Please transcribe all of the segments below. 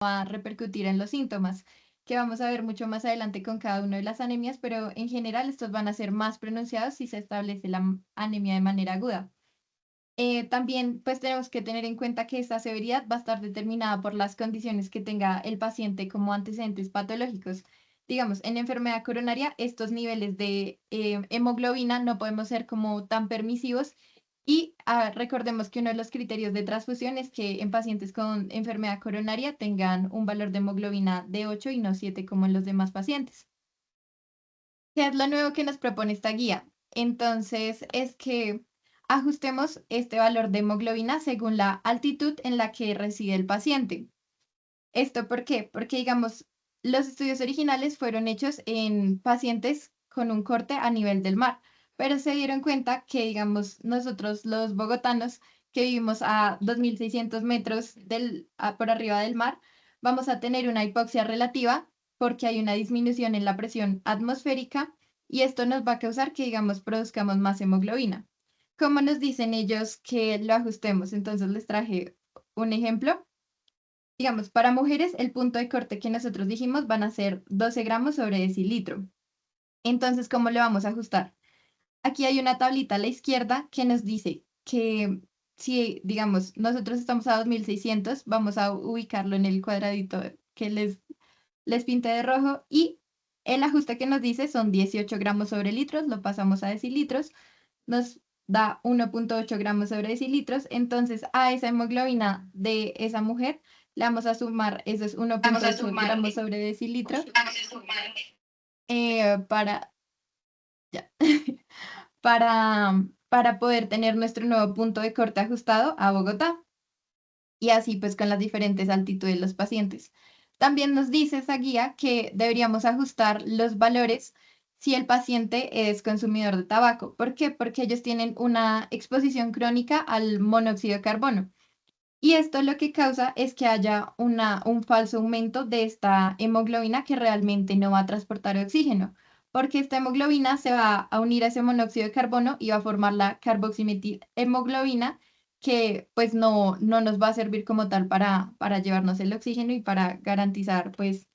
va a repercutir en los síntomas, que vamos a ver mucho más adelante con cada una de las anemias, pero en general estos van a ser más pronunciados si se establece la anemia de manera aguda. También pues tenemos que tener en cuenta que esta severidad va a estar determinada por las condiciones que tenga el paciente como antecedentes patológicos. Digamos, en enfermedad coronaria, estos niveles de hemoglobina no podemos ser como tan permisivos y recordemos que uno de los criterios de transfusión es que en pacientes con enfermedad coronaria tengan un valor de hemoglobina de 8 y no 7 como en los demás pacientes. ¿Qué es lo nuevo que nos propone esta guía? Entonces, es que ajustemos este valor de hemoglobina según la altitud en la que reside el paciente. ¿Esto por qué? Porque, digamos, los estudios originales fueron hechos en pacientes con un corte a nivel del mar, pero se dieron cuenta que, digamos, nosotros los bogotanos que vivimos a 2.600 metros por arriba del mar, vamos a tener una hipoxia relativa porque hay una disminución en la presión atmosférica y esto nos va a causar que, digamos, produzcamos más hemoglobina. ¿Cómo nos dicen ellos que lo ajustemos? Entonces les traje un ejemplo. Digamos, para mujeres, el punto de corte que nosotros dijimos van a ser 12 gramos sobre decilitro. Entonces, ¿cómo le vamos a ajustar? Aquí hay una tablita a la izquierda que nos dice que si, digamos, nosotros estamos a 2.600, vamos a ubicarlo en el cuadradito que les pinté de rojo y el ajuste que nos dice son 18 gramos sobre litros, lo pasamos a decilitros, nos da 1,8 gramos sobre decilitros, entonces a esa hemoglobina de esa mujer le vamos a sumar esos Vamos a 1,8 sumar. gramos sobre decilitro Vamos a sumar. para, ya, para poder tener nuestro nuevo punto de corte ajustado a Bogotá y así pues con las diferentes altitudes de los pacientes. También nos dice esa guía que deberíamos ajustar los valores si el paciente es consumidor de tabaco. ¿Por qué? Porque ellos tienen una exposición crónica al monóxido de carbono. Y esto lo que causa es que haya un falso aumento de esta hemoglobina que realmente no va a transportar oxígeno, porque esta hemoglobina se va a unir a ese monóxido de carbono y va a formar la carboximetihemoglobina que pues no nos va a servir como tal para llevarnos el oxígeno y para garantizar pues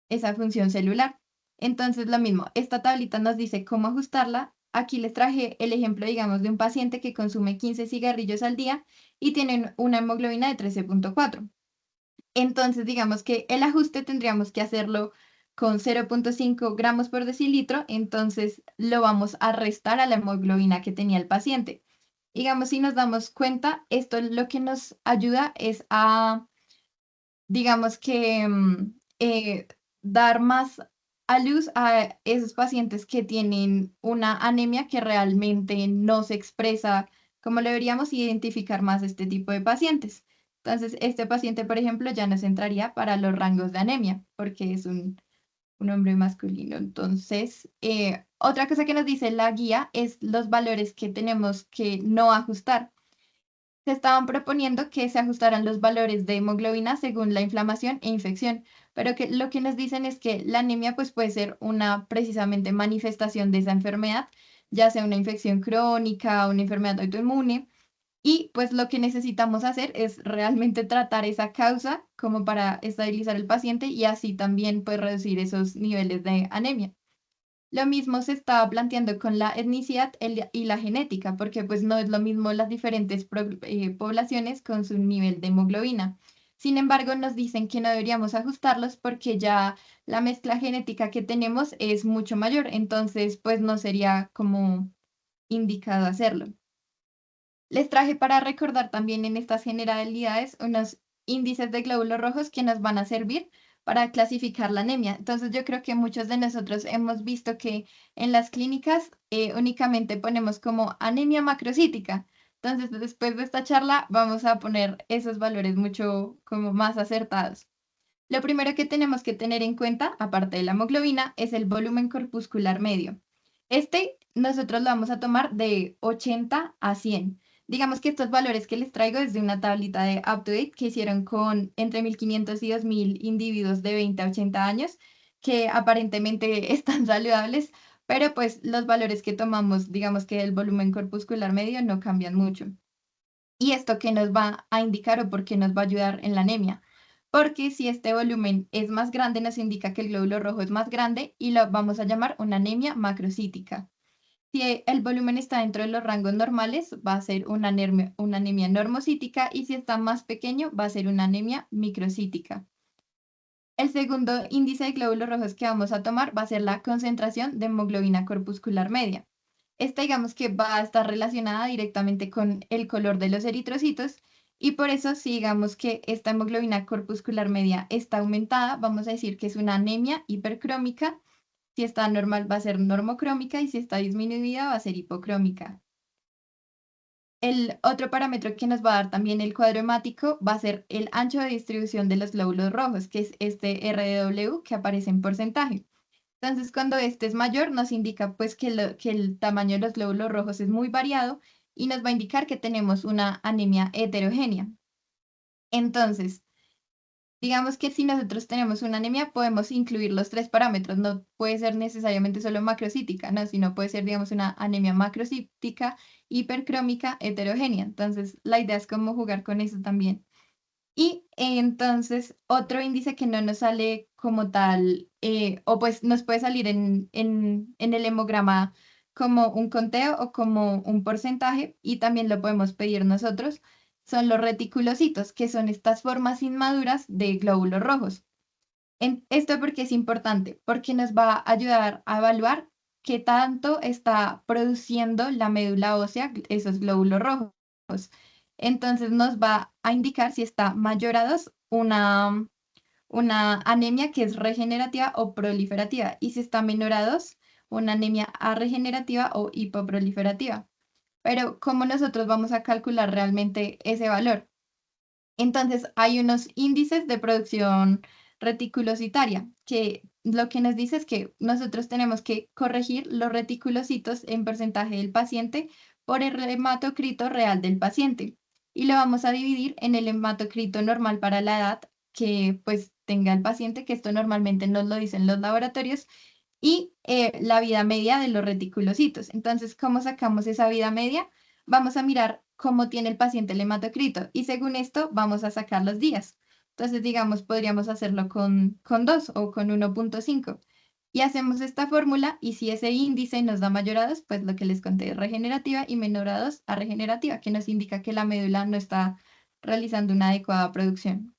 esa función celular. Entonces, lo mismo, esta tablita nos dice cómo ajustarla. Aquí les traje el ejemplo, digamos, de un paciente que consume 15 cigarrillos al día y tienen una hemoglobina de 13,4. Entonces, digamos que el ajuste tendríamos que hacerlo con 0,5 gramos por decilitro, entonces lo vamos a restar a la hemoglobina que tenía el paciente. Digamos, si nos damos cuenta, esto lo que nos ayuda es a digamos que dar más a luz a esos pacientes que tienen una anemia que realmente no se expresa como lo deberíamos identificar más este tipo de pacientes. Entonces, este paciente, por ejemplo, ya nos entraría para los rangos de anemia, porque es un hombre masculino. Entonces, otra cosa que nos dice la guía es los valores que tenemos que no ajustar. Se estaban proponiendo que se ajustaran los valores de hemoglobina según la inflamación e infección, pero que lo que nos dicen es que la anemia pues puede ser una precisamente manifestación de esa enfermedad, ya sea una infección crónica, una enfermedad autoinmune, y pues lo que necesitamos hacer es realmente tratar esa causa como para estabilizar el paciente y así también pues reducir esos niveles de anemia. Lo mismo se estaba planteando con la etnicidad y la genética, porque pues no es lo mismo las diferentes poblaciones con su nivel de hemoglobina. Sin embargo, nos dicen que no deberíamos ajustarlos porque ya la mezcla genética que tenemos es mucho mayor, entonces pues no sería como indicado hacerlo. Les traje para recordar también en estas generalidades unos índices de glóbulos rojos que nos van a servir para clasificar la anemia. Entonces yo creo que muchos de nosotros hemos visto que en las clínicas únicamente ponemos como anemia macrocítica. Entonces después de esta charla vamos a poner esos valores mucho como más acertados. Lo primero que tenemos que tener en cuenta, aparte de la hemoglobina, es el volumen corpuscular medio. Este nosotros lo vamos a tomar de 80 a 100. Digamos que estos valores que les traigo es de una tablita de UpToDate que hicieron con entre 1.500 y 2.000 individuos de 20 a 80 años que aparentemente están saludables, pero pues los valores que tomamos, digamos que el volumen corpuscular medio no cambian mucho. ¿Y esto qué nos va a indicar o por qué nos va a ayudar en la anemia? porque si este volumen es más grande, nos indica que el glóbulo rojo es más grande y lo vamos a llamar una anemia macrocítica. Si el volumen está dentro de los rangos normales, va a ser una anemia normocítica y si está más pequeño, va a ser una anemia microcítica. El segundo índice de glóbulos rojos que vamos a tomar va a ser la concentración de hemoglobina corpuscular media. Esta digamos que va a estar relacionada directamente con el color de los eritrocitos y por eso si digamos que esta hemoglobina corpuscular media está aumentada, vamos a decir que es una anemia hipercrómica. Si está normal va a ser normocrómica y si está disminuida va a ser hipocrómica. El otro parámetro que nos va a dar también el cuadro hemático va a ser el ancho de distribución de los glóbulos rojos, que es este RDW que aparece en porcentaje. Entonces, cuando este es mayor, nos indica pues que el tamaño de los glóbulos rojos es muy variado y nos va a indicar que tenemos una anemia heterogénea. Entonces, digamos que si nosotros tenemos una anemia, podemos incluir los tres parámetros. No puede ser necesariamente solo macrocítica, no, sino puede ser, digamos, una anemia macrocítica, hipercrómica, heterogénea. Entonces, la idea es cómo jugar con eso también. Y entonces, otro índice que no nos sale como tal, o pues nos puede salir en el hemograma como un conteo o como un porcentaje, y también lo podemos pedir nosotros, son los reticulocitos, que son estas formas inmaduras de glóbulos rojos. Esto porque es importante, porque nos va a ayudar a evaluar qué tanto está produciendo la médula ósea esos glóbulos rojos. Entonces nos va a indicar si está mayor a 2 una anemia que es regenerativa o proliferativa y si está menor a 2 una anemia arregenerativa o hipoproliferativa. Pero ¿cómo nosotros vamos a calcular realmente ese valor? Entonces, hay unos índices de producción reticulocitaria que lo que nos dice es que nosotros tenemos que corregir los reticulocitos en porcentaje del paciente por el hematocrito real del paciente y lo vamos a dividir en el hematocrito normal para la edad que pues tenga el paciente, que esto normalmente nos lo dicen los laboratorios, y la vida media de los reticulocitos. Entonces, ¿cómo sacamos esa vida media? Vamos a mirar cómo tiene el paciente el hematocrito y según esto vamos a sacar los días. Entonces, digamos, podríamos hacerlo con 2 o con 1,5. Y hacemos esta fórmula y si ese índice nos da mayor a 2, pues lo que les conté es regenerativa y menor a 2 a regenerativa, que nos indica que la médula no está realizando una adecuada producción.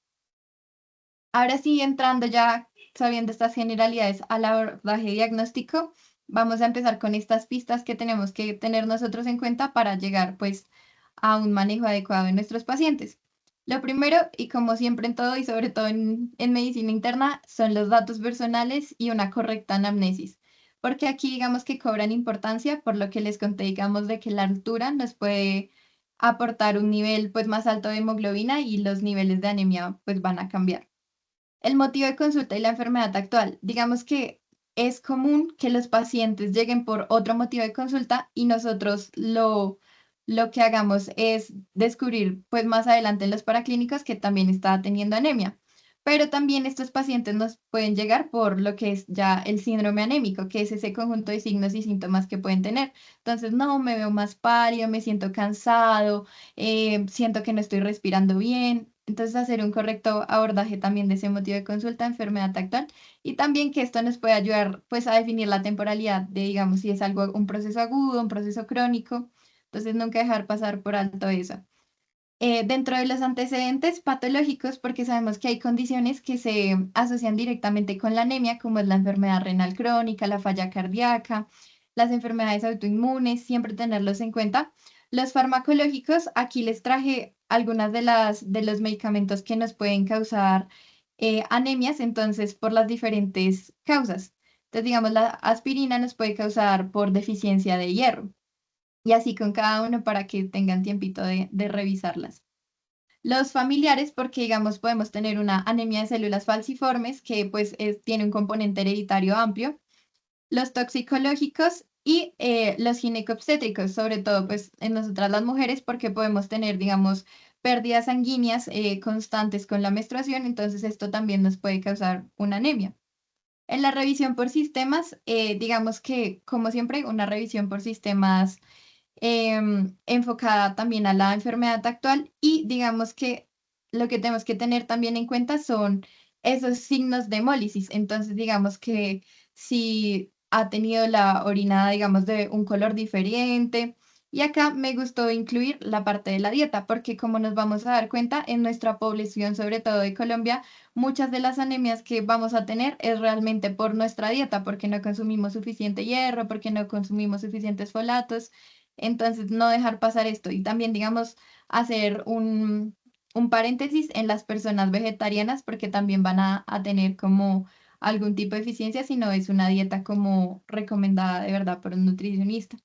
Ahora sí, entrando ya, sabiendo estas generalidades al abordaje diagnóstico, vamos a empezar con estas pistas que tenemos que tener nosotros en cuenta para llegar pues a un manejo adecuado de nuestros pacientes. Lo primero, y como siempre en todo y sobre todo en medicina interna, son los datos personales y una correcta anamnesis, porque aquí digamos que cobran importancia por lo que les conté, digamos, de que la altura nos puede aportar un nivel pues más alto de hemoglobina y los niveles de anemia pues van a cambiar. El motivo de consulta y la enfermedad actual. Digamos que es común que los pacientes lleguen por otro motivo de consulta y nosotros lo que hagamos es descubrir, pues más adelante en los paraclínicos, que también está teniendo anemia. Pero también estos pacientes nos pueden llegar por lo que es ya el síndrome anémico, que es ese conjunto de signos y síntomas que pueden tener. Entonces, no, me veo más pálido, me siento cansado, siento que no estoy respirando bien. Entonces, hacer un correcto abordaje también de ese motivo de consulta, enfermedad actual, y también que esto nos puede ayudar pues a definir la temporalidad de, digamos, si es algo, un proceso agudo, un proceso crónico. Entonces, nunca dejar pasar por alto eso. Dentro de los antecedentes patológicos, porque sabemos que hay condiciones que se asocian directamente con la anemia, como es la enfermedad renal crónica, la falla cardíaca, las enfermedades autoinmunes, siempre tenerlos en cuenta. Los farmacológicos, aquí les traje algunas de los medicamentos que nos pueden causar anemias, entonces por las diferentes causas. Entonces, digamos, la aspirina nos puede causar por deficiencia de hierro. Y así con cada uno para que tengan tiempito de revisarlas. Los familiares, porque digamos podemos tener una anemia de células falciformes que pues tiene un componente hereditario amplio. Los toxicológicos y los ginecobstétricos, sobre todo pues en nosotras las mujeres, porque podemos tener, digamos, pérdidas sanguíneas constantes con la menstruación, entonces esto también nos puede causar una anemia. En la revisión por sistemas, digamos que, como siempre, una revisión por sistemas enfocada también a la enfermedad actual y digamos que lo que tenemos que tener también en cuenta son esos signos de hemólisis. Entonces, digamos que si ha tenido la orina, digamos, de un color diferente. Y acá me gustó incluir la parte de la dieta, porque como nos vamos a dar cuenta, en nuestra población, sobre todo de Colombia, muchas de las anemias que vamos a tener es realmente por nuestra dieta, porque no consumimos suficiente hierro, porque no consumimos suficientes folatos. Entonces, no dejar pasar esto. Y también, digamos, hacer un paréntesis en las personas vegetarianas, porque también van a tener como algún tipo de eficiencia si no es una dieta como recomendada de verdad por un nutricionista.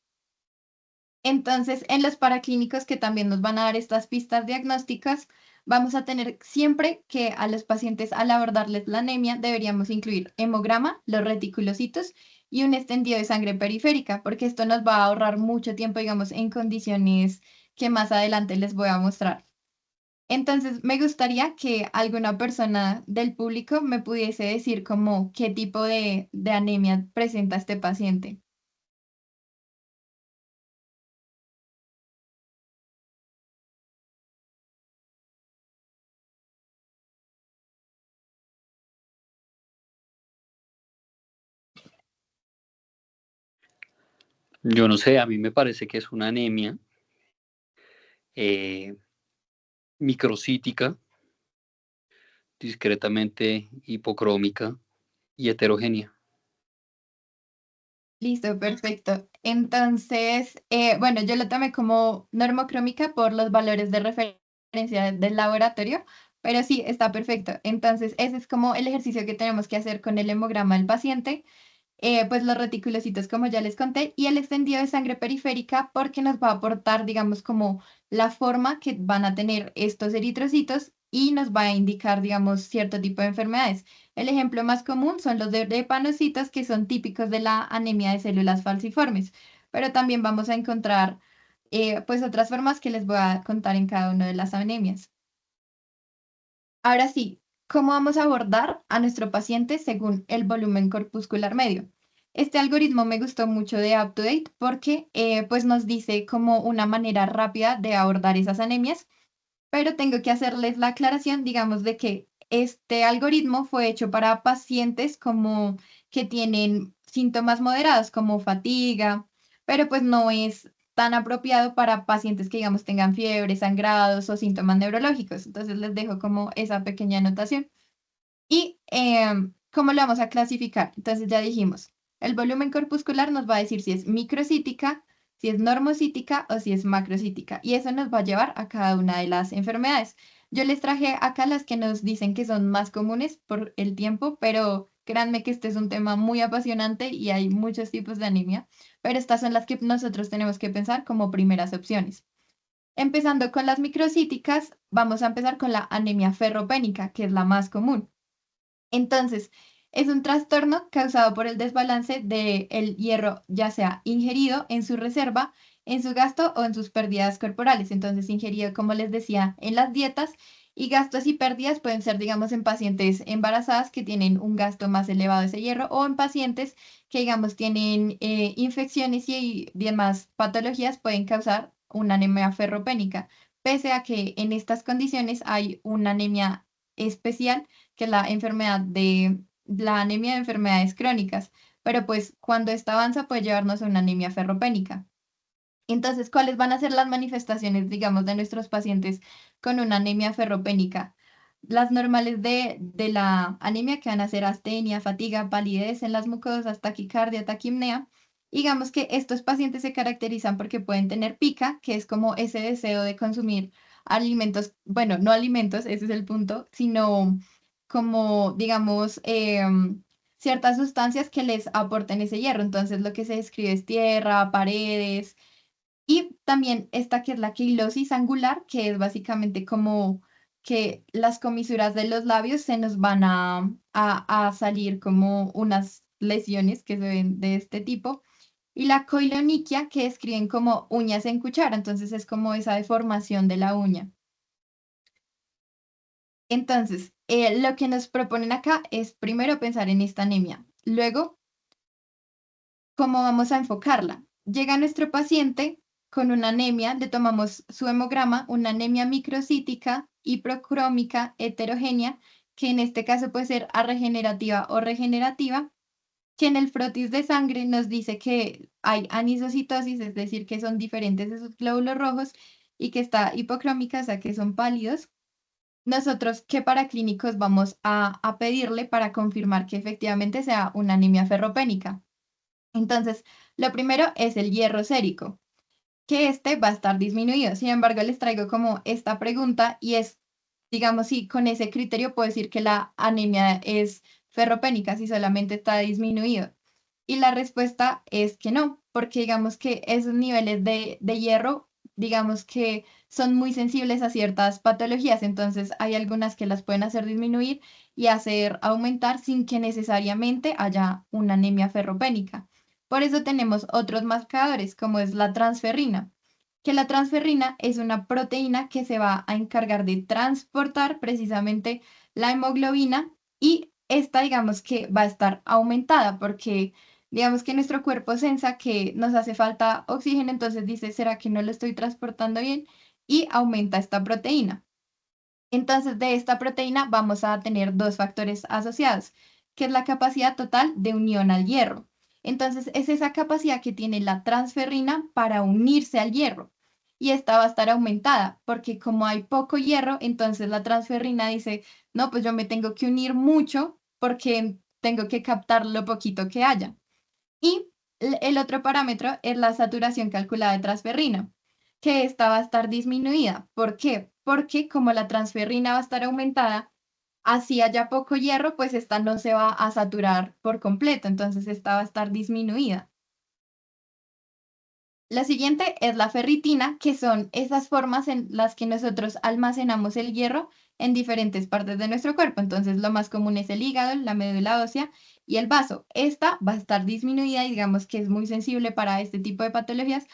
Entonces, en los paraclínicos que también nos van a dar estas pistas diagnósticas, vamos a tener siempre que a los pacientes al abordarles la anemia deberíamos incluir hemograma, los reticulocitos y un extendido de sangre periférica, porque esto nos va a ahorrar mucho tiempo, digamos, en condiciones que más adelante les voy a mostrar. Entonces, me gustaría que alguna persona del público me pudiese decir como qué tipo de anemia presenta este paciente. Yo no sé, a mí me parece que es una anemia eh, microcítica, discretamente hipocrómica y heterogénea. Listo, perfecto. Entonces, bueno, yo lo tomé como normocrómica por los valores de referencia del laboratorio, pero sí, está perfecto. Entonces, ese es como el ejercicio que tenemos que hacer con el hemograma del paciente. Pues los reticulocitos, como ya les conté, y el extendido de sangre periférica, porque nos va a aportar, digamos, como la forma que van a tener estos eritrocitos y nos va a indicar, digamos, cierto tipo de enfermedades. El ejemplo más común son los de panocitos, que son típicos de la anemia de células falciformes, pero también vamos a encontrar, pues, otras formas que les voy a contar en cada una de las anemias. Ahora sí, ¿cómo vamos a abordar a nuestro paciente según el volumen corpuscular medio? Este algoritmo me gustó mucho de UpToDate porque pues nos dice como una manera rápida de abordar esas anemias, pero tengo que hacerles la aclaración, digamos, de que este algoritmo fue hecho para pacientes como que tienen síntomas moderados como fatiga, pero pues no es tan apropiado para pacientes que, digamos, tengan fiebre, sangrados o síntomas neurológicos. Entonces les dejo como esa pequeña anotación. ¿Y cómo lo vamos a clasificar? Entonces ya dijimos, el volumen corpuscular nos va a decir si es microcítica, si es normocítica o si es macrocítica. Y eso nos va a llevar a cada una de las enfermedades. Yo les traje acá las que nos dicen que son más comunes por el tiempo, pero créanme que este es un tema muy apasionante y hay muchos tipos de anemia, pero estas son las que nosotros tenemos que pensar como primeras opciones. Empezando con las microcíticas, vamos a empezar con la anemia ferropénica, que es la más común. Entonces, es un trastorno causado por el desbalance del hierro, ya sea ingerido en su reserva, en su gasto o en sus pérdidas corporales. Entonces, ingerido, como les decía, en las dietas y gastos y pérdidas pueden ser, digamos, en pacientes embarazadas que tienen un gasto más elevado de ese hierro o en pacientes que, digamos, tienen infecciones y demás patologías pueden causar una anemia ferropénica. Pese a que en estas condiciones hay una anemia especial que la enfermedad de la anemia de enfermedades crónicas, pero pues cuando esta avanza puede llevarnos a una anemia ferropénica. Entonces, ¿cuáles van a ser las manifestaciones, digamos, de nuestros pacientes con una anemia ferropénica? Las normales de la anemia que van a ser astenia, fatiga, palidez en las mucosas, taquicardia, taquimnea. Digamos que estos pacientes se caracterizan porque pueden tener pica, que es como ese deseo de consumir alimentos, bueno, no alimentos, ese es el punto, sino como, digamos, ciertas sustancias que les aporten ese hierro. Entonces, lo que se describe es tierra, paredes y también esta que es la quilosis angular, que es básicamente como que las comisuras de los labios se nos van a salir como unas lesiones que se ven de este tipo. Y la coiloniquia, que escriben como uñas en cuchara, entonces es como esa deformación de la uña. Entonces, lo que nos proponen acá es primero pensar en esta anemia, luego, ¿cómo vamos a enfocarla? Llega nuestro paciente con una anemia, le tomamos su hemograma, una anemia microcítica, hipercrómica, heterogénea, que en este caso puede ser arregenerativa o regenerativa, que en el frotis de sangre nos dice que hay anisocitosis, es decir, que son diferentes esos glóbulos rojos, y que está hipocrómica, o sea, que son pálidos. Nosotros, ¿qué paraclínicos vamos a pedirle para confirmar que efectivamente sea una anemia ferropénica? Entonces, lo primero es el hierro sérico, que este va a estar disminuido. Sin embargo, les traigo como esta pregunta y es, digamos, si con ese criterio puedo decir que la anemia es ferropénica si solamente está disminuido. Y la respuesta es que no, porque digamos que esos niveles de hierro, digamos que son muy sensibles a ciertas patologías, entonces hay algunas que las pueden hacer disminuir y hacer aumentar sin que necesariamente haya una anemia ferropénica. Por eso tenemos otros marcadores, como es la transferrina, que la transferrina es una proteína que se va a encargar de transportar precisamente la hemoglobina y esta, digamos que va a estar aumentada porque digamos que nuestro cuerpo sensa que nos hace falta oxígeno, entonces dice, ¿será que no lo estoy transportando bien? Y aumenta esta proteína. Entonces, de esta proteína vamos a tener dos factores asociados, que es la capacidad total de unión al hierro. Entonces, es esa capacidad que tiene la transferrina para unirse al hierro. Y esta va a estar aumentada, porque como hay poco hierro, entonces la transferrina dice, no, pues yo me tengo que unir mucho porque tengo que captar lo poquito que haya. Y el otro parámetro es la saturación calculada de transferrina, que esta va a estar disminuida. ¿Por qué? Porque como la transferrina va a estar aumentada, así haya poco hierro, pues esta no se va a saturar por completo, entonces esta va a estar disminuida. La siguiente es la ferritina, que son esas formas en las que nosotros almacenamos el hierro en diferentes partes de nuestro cuerpo. Entonces, lo más común es el hígado, la médula ósea y el vaso. Esta va a estar disminuida y digamos que es muy sensible para este tipo de patologías,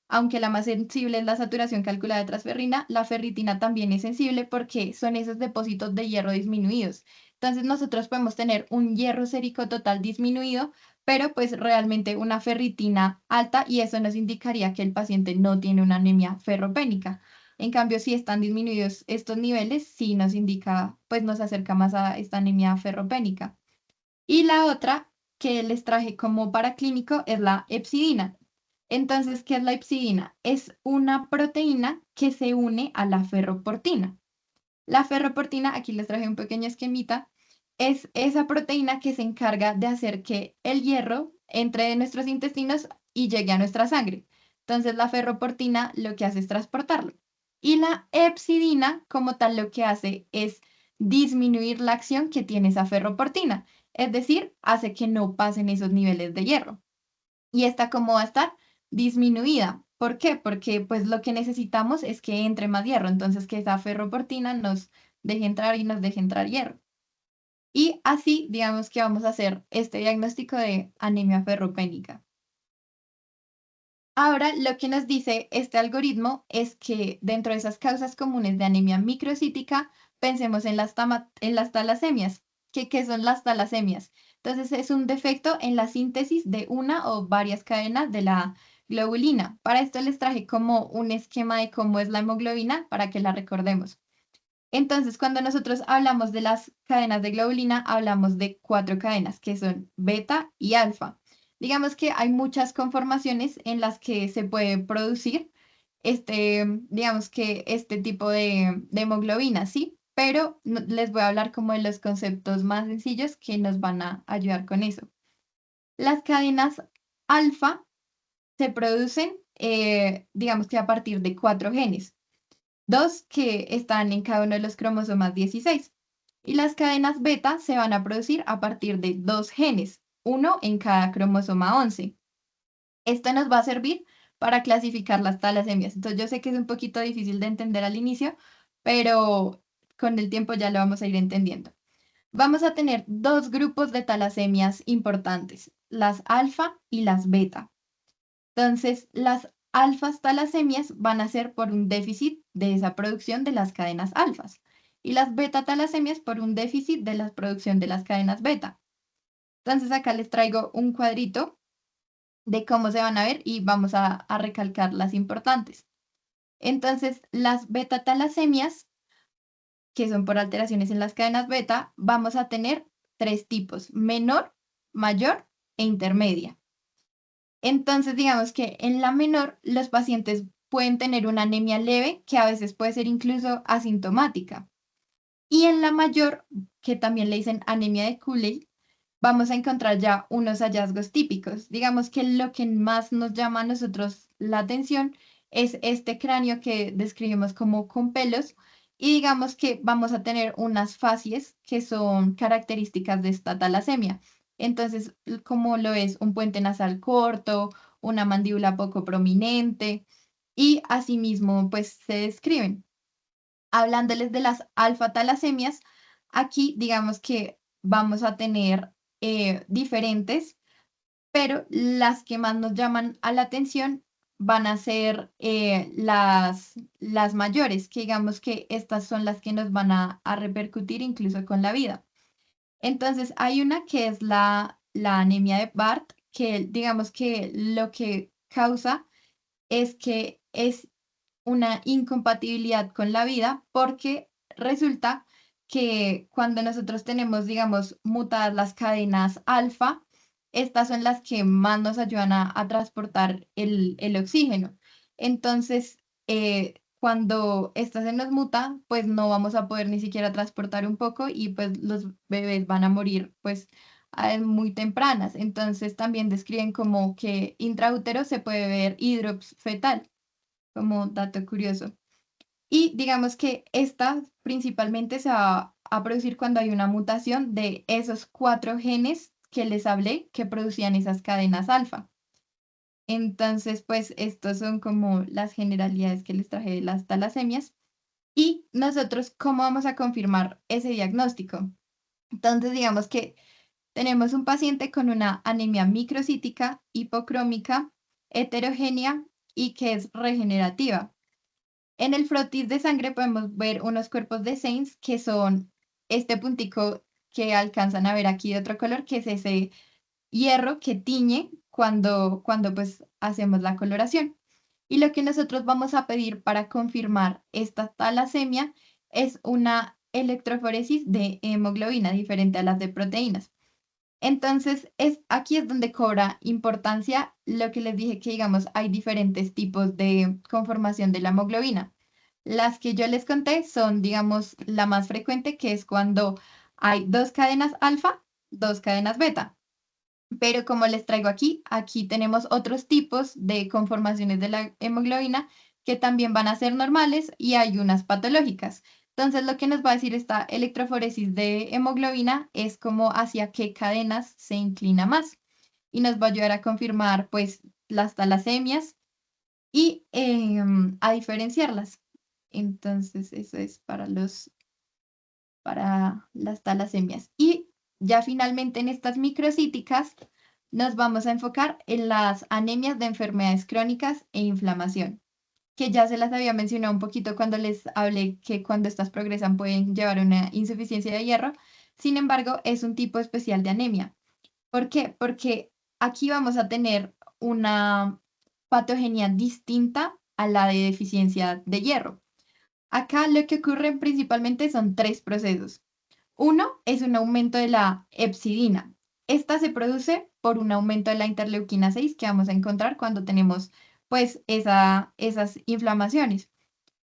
aunque la más sensible es la saturación calculada de transferrina, la ferritina también es sensible porque son esos depósitos de hierro disminuidos. Entonces, nosotros podemos tener un hierro sérico total disminuido, pero pues realmente una ferritina alta y eso nos indicaría que el paciente no tiene una anemia ferropénica. En cambio, si están disminuidos estos niveles, sí nos indica, pues nos acerca más a esta anemia ferropénica. Y la otra que les traje como paraclínico es la hepcidina. Entonces, ¿qué es la hepcidina? Es una proteína que se une a la ferroportina. La ferroportina, aquí les traje un pequeño esquemita, es esa proteína que se encarga de hacer que el hierro entre en nuestros intestinos y llegue a nuestra sangre. Entonces, la ferroportina lo que hace es transportarlo. Y la hepcidina, como tal, lo que hace es disminuir la acción que tiene esa ferroportina, es decir, hace que no pasen esos niveles de hierro. ¿Y esta cómo va a estar? Disminuida. ¿Por qué? Porque pues lo que necesitamos es que entre más hierro, entonces que esa ferroportina nos deje entrar y nos deje entrar hierro. Y así, digamos que vamos a hacer este diagnóstico de anemia ferropénica. Ahora, lo que nos dice este algoritmo es que dentro de esas causas comunes de anemia microcítica, pensemos en en las talasemias. ¿Qué son las talasemias? Entonces, es un defecto en la síntesis de una o varias cadenas de la globulina. Para esto les traje como un esquema de cómo es la hemoglobina para que la recordemos. Entonces, cuando nosotros hablamos de las cadenas de globulina, hablamos de cuatro cadenas, que son beta y alfa. Digamos que hay muchas conformaciones en las que se puede producir digamos que este tipo de hemoglobina, ¿sí? Pero les voy a hablar como de los conceptos más sencillos que nos van a ayudar con eso. Las cadenas alfa se producen, digamos que a partir de cuatro genes. Dos que están en cada uno de los cromosomas 16. Y las cadenas beta se van a producir a partir de dos genes, uno en cada cromosoma 11. Esto nos va a servir para clasificar las talasemias. Entonces yo sé que es un poquito difícil de entender al inicio, pero con el tiempo ya lo vamos a ir entendiendo. Vamos a tener dos grupos de talasemias importantes, las alfa y las beta. Entonces, las alfas talasemias van a ser por un déficit de esa producción de las cadenas alfas y las beta talasemias por un déficit de la producción de las cadenas beta. Entonces, acá les traigo un cuadrito de cómo se van a ver y vamos a recalcar las importantes. Entonces, las beta-talasemias, que son por alteraciones en las cadenas beta, vamos a tener tres tipos: menor, mayor e intermedia. Entonces, digamos que en la menor, los pacientes pueden tener una anemia leve que a veces puede ser incluso asintomática. Y en la mayor, que también le dicen anemia de Cooley, vamos a encontrar ya unos hallazgos típicos. Digamos que lo que más nos llama a nosotros la atención es este cráneo que describimos como con pelos, y digamos que vamos a tener unas facies que son características de esta talasemia. Entonces, como lo es un puente nasal corto, una mandíbula poco prominente, y asimismo, pues se describen. Hablándoles de las alfa-talasemias, aquí digamos que vamos a tener diferentes, pero las que más nos llaman a la atención van a ser las mayores, que digamos que estas son las que nos van a repercutir incluso con la vida. Entonces, hay una que es la anemia de Bart, que digamos que lo que causa es que es una incompatibilidad con la vida, porque resulta que cuando nosotros tenemos, digamos, mutadas las cadenas alfa, estas son las que más nos ayudan a transportar el oxígeno. Entonces, cuando esta se nos muta, pues no vamos a poder ni siquiera transportar un poco, y pues los bebés van a morir pues a edades muy tempranas. Entonces también describen como que intraútero se puede ver hidrops fetal, como dato curioso. Y digamos que esta principalmente se va a producir cuando hay una mutación de esos cuatro genes que les hablé que producían esas cadenas alfa. Entonces, pues estos son como las generalidades que les traje de las talasemias. Y nosotros, ¿cómo vamos a confirmar ese diagnóstico? Entonces, digamos que tenemos un paciente con una anemia microcítica, hipocrómica, heterogénea y que es regenerativa. En el frotis de sangre podemos ver unos cuerpos de SAINS, que son este puntico que alcanzan a ver aquí de otro color, que es ese hierro que tiñe cuando pues hacemos la coloración. Y lo que nosotros vamos a pedir para confirmar esta talasemia es una electroforesis de hemoglobina diferente a las de proteínas. Entonces, aquí es donde cobra importancia lo que les dije, que digamos hay diferentes tipos de conformación de la hemoglobina. Las que yo les conté son, digamos, la más frecuente, que es cuando hay dos cadenas alfa, dos cadenas beta. Pero como les traigo aquí tenemos otros tipos de conformaciones de la hemoglobina que también van a ser normales, y hay unas patológicas. Entonces, lo que nos va a decir esta electroforesis de hemoglobina es como hacia qué cadenas se inclina más, y nos va a ayudar a confirmar pues las talasemias y a diferenciarlas. Entonces, eso es para las talasemias. Y ya finalmente en estas microcíticas nos vamos a enfocar en las anemias de enfermedades crónicas e inflamación, que ya se las había mencionado un poquito cuando les hablé que cuando estas progresan pueden llevar a una insuficiencia de hierro. Sin embargo, es un tipo especial de anemia. ¿Por qué? Porque aquí vamos a tener una patogenia distinta a la de deficiencia de hierro. Acá lo que ocurre principalmente son tres procesos. Uno es un aumento de la hepcidina. Esta se produce por un aumento de la interleuquina 6 que vamos a encontrar cuando tenemos pues esas inflamaciones.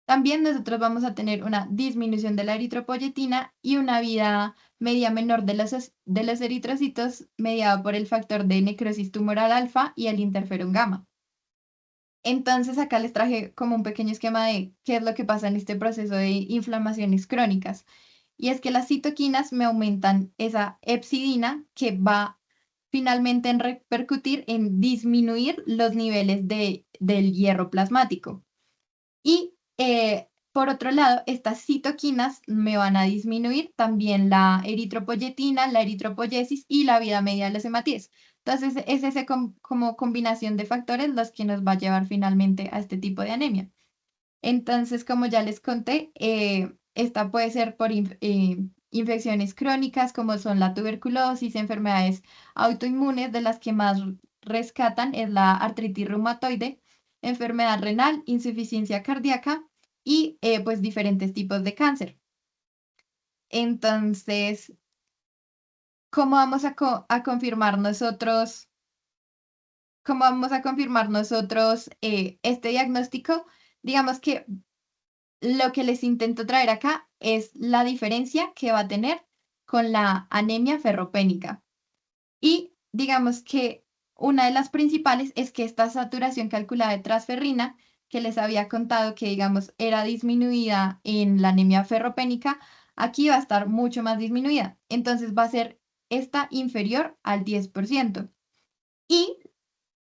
También nosotros vamos a tener una disminución de la eritropoyetina y una vida media menor de los eritrocitos, mediada por el factor de necrosis tumoral alfa y el interferón gamma. Entonces acá les traje como un pequeño esquema de qué es lo que pasa en este proceso de inflamaciones crónicas. Y es que las citoquinas me aumentan esa hepcidina, que va finalmente en repercutir en disminuir los niveles del hierro plasmático. Y por otro lado, estas citoquinas me van a disminuir también la eritropoyetina, la eritropoyesis y la vida media de los hematíes. Entonces, es ese como combinación de factores los que nos va a llevar finalmente a este tipo de anemia. Entonces, como ya les conté, esta puede ser por infecciones crónicas como son la tuberculosis, enfermedades autoinmunes, de las que más rescatan es la artritis reumatoide, enfermedad renal, insuficiencia cardíaca y pues diferentes tipos de cáncer. Entonces, ¿cómo vamos a confirmar nosotros? ¿Cómo vamos a confirmar nosotros este diagnóstico? Digamos que lo que les intento traer acá es la diferencia que va a tener con la anemia ferropénica. Y digamos que una de las principales es que esta saturación calculada de transferrina, que les había contado que, digamos, era disminuida en la anemia ferropénica, aquí va a estar mucho más disminuida. Entonces va a ser esta inferior al 10%. Y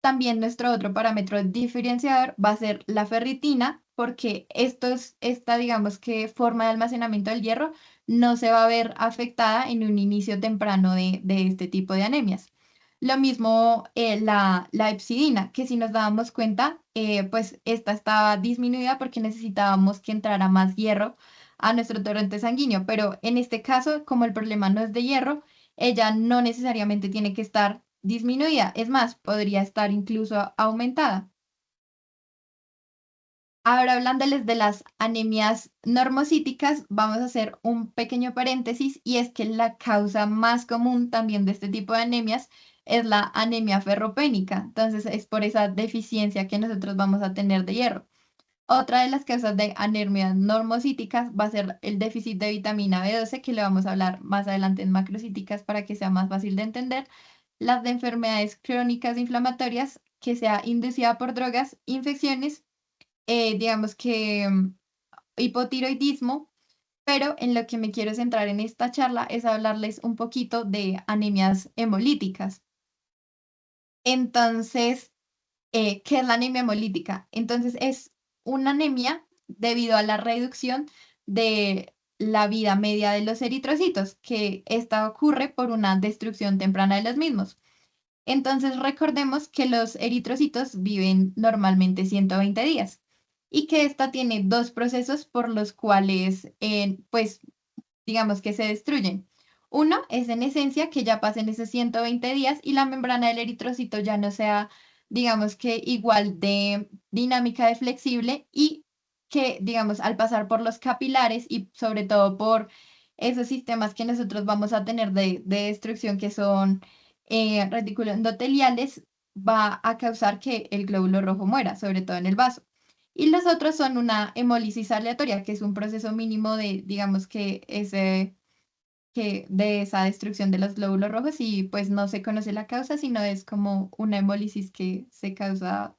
también nuestro otro parámetro diferenciador va a ser la ferritina, porque esta, digamos que forma de almacenamiento del hierro no se va a ver afectada en un inicio temprano de este tipo de anemias. Lo mismo la hepcidina, que si nos dábamos cuenta, pues esta estaba disminuida porque necesitábamos que entrara más hierro a nuestro torrente sanguíneo, pero en este caso, como el problema no es de hierro, ella no necesariamente tiene que estar disminuida, es más, podría estar incluso aumentada. Ahora hablándoles de las anemias normocíticas, vamos a hacer un pequeño paréntesis y es que la causa más común también de este tipo de anemias es la anemia ferropénica. Entonces es por esa deficiencia que nosotros vamos a tener de hierro. Otra de las causas de anemias normocíticas va a ser el déficit de vitamina B12, que le vamos a hablar más adelante en macrocíticas para que sea más fácil de entender. Las de enfermedades crónicas inflamatorias, que sea inducida por drogas, infecciones, digamos que hipotiroidismo, pero en lo que me quiero centrar en esta charla es hablarles un poquito de anemias hemolíticas. Entonces, ¿qué es la anemia hemolítica? Entonces, es una anemia debido a la reducción de la vida media de los eritrocitos, que esta ocurre por una destrucción temprana de los mismos. Entonces, recordemos que los eritrocitos viven normalmente 120 días y que esta tiene dos procesos por los cuales, pues, digamos que se destruyen. Uno es en esencia que ya pasen esos 120 días y la membrana del eritrocito ya no sea, digamos que igual de dinámica de flexible y que, digamos, al pasar por los capilares y sobre todo por esos sistemas que nosotros vamos a tener de destrucción que son retículos endoteliales, va a causar que el glóbulo rojo muera, sobre todo en el vaso. Y los otros son una hemólisis aleatoria, que es un proceso mínimo de, digamos que de esa destrucción de los glóbulos rojos y pues no se conoce la causa, sino es como una hemólisis que se causa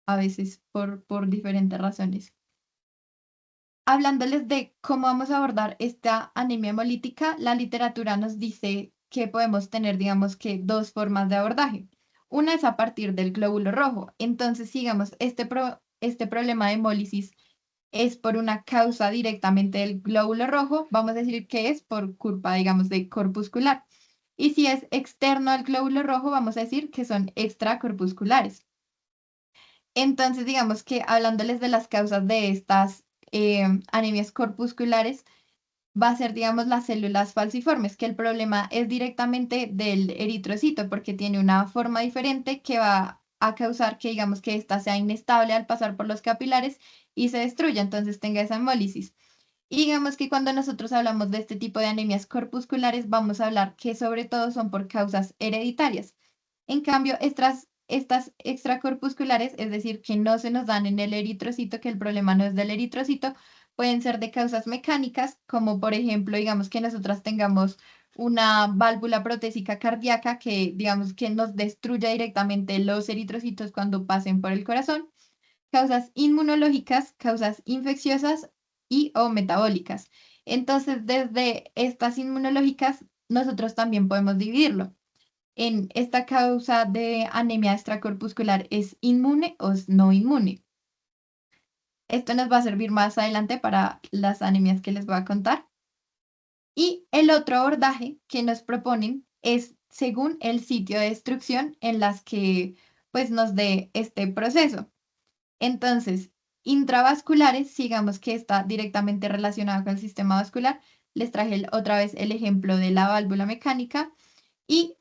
a veces por diferentes razones. Hablándoles de cómo vamos a abordar esta anemia hemolítica, la literatura nos dice que podemos tener, digamos que, dos formas de abordaje. Una es a partir del glóbulo rojo. Entonces, sigamos, este problema de hemólisis es por una causa directamente del glóbulo rojo, vamos a decir que es por culpa, digamos, de corpuscular. Y si es externo al glóbulo rojo, vamos a decir que son extracorpusculares. Entonces, digamos que hablándoles de las causas de estas anemias corpusculares, va a ser, digamos, las células falciformes, que el problema es directamente del eritrocito, porque tiene una forma diferente que va a causar que, digamos, que ésta sea inestable al pasar por los capilares y se destruya, entonces tenga esa hemólisis. Y digamos que cuando nosotros hablamos de este tipo de anemias corpusculares, vamos a hablar que sobre todo son por causas hereditarias. En cambio, estas extracorpusculares, es decir, que no se nos dan en el eritrocito, que el problema no es del eritrocito, pueden ser de causas mecánicas, como por ejemplo, digamos que nosotras tengamos una válvula protésica cardíaca que, digamos, que nos destruya directamente los eritrocitos cuando pasen por el corazón, causas inmunológicas, causas infecciosas y o metabólicas. Entonces, desde estas inmunológicas, nosotros también podemos dividirlo en esta causa de anemia extracorpuscular es inmune o es no inmune. Esto nos va a servir más adelante para las anemias que les voy a contar. Y el otro abordaje que nos proponen es según el sitio de destrucción en las que pues nos dé este proceso. Entonces, intravasculares, digamos que está directamente relacionado con el sistema vascular. Les traje otra vez el ejemplo de la válvula mecánica Y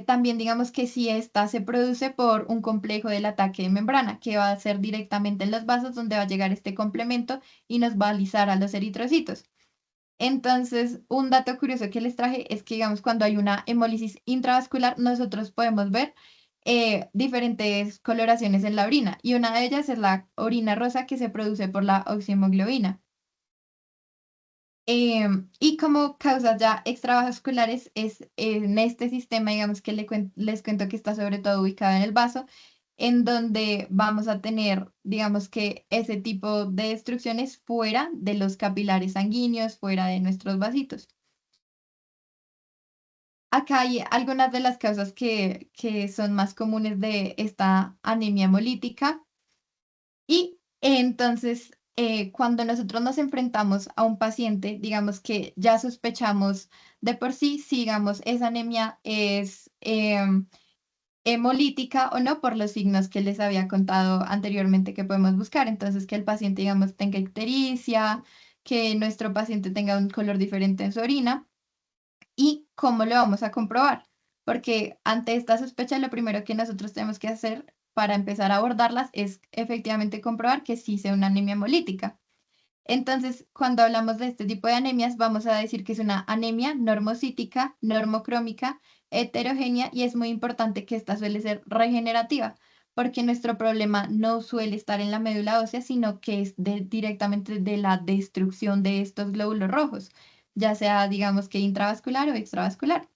también digamos que si esta se produce por un complejo del ataque de membrana, que va a ser directamente en los vasos donde va a llegar este complemento y nos va a alisar a los eritrocitos. Entonces, un dato curioso que les traje es que, digamos, cuando hay una hemólisis intravascular, nosotros podemos ver diferentes coloraciones en la orina y una de ellas es la orina rosa que se produce por la oxihemoglobina. Y como causas ya extravasculares es en este sistema, digamos que les cuento que está sobre todo ubicado en el vaso, en donde vamos a tener, digamos que ese tipo de destrucciones fuera de los capilares sanguíneos, fuera de nuestros vasitos. Acá hay algunas de las causas que son más comunes de esta anemia hemolítica. Y entonces, cuando nosotros nos enfrentamos a un paciente, digamos que ya sospechamos de por sí si, digamos, esa anemia es hemolítica o no por los signos que les había contado anteriormente que podemos buscar. Entonces, que el paciente, digamos, tenga ictericia, que nuestro paciente tenga un color diferente en su orina. ¿Y cómo lo vamos a comprobar? Porque ante esta sospecha, lo primero que nosotros tenemos que hacer para empezar a abordarlas es efectivamente comprobar que sí sea una anemia hemolítica. Entonces, cuando hablamos de este tipo de anemias, vamos a decir que es una anemia normocítica, normocrómica, heterogénea y es muy importante que esta suele ser regenerativa, porque nuestro problema no suele estar en la médula ósea, sino que es directamente de la destrucción de estos glóbulos rojos, ya sea, digamos que intravascular o extravascular.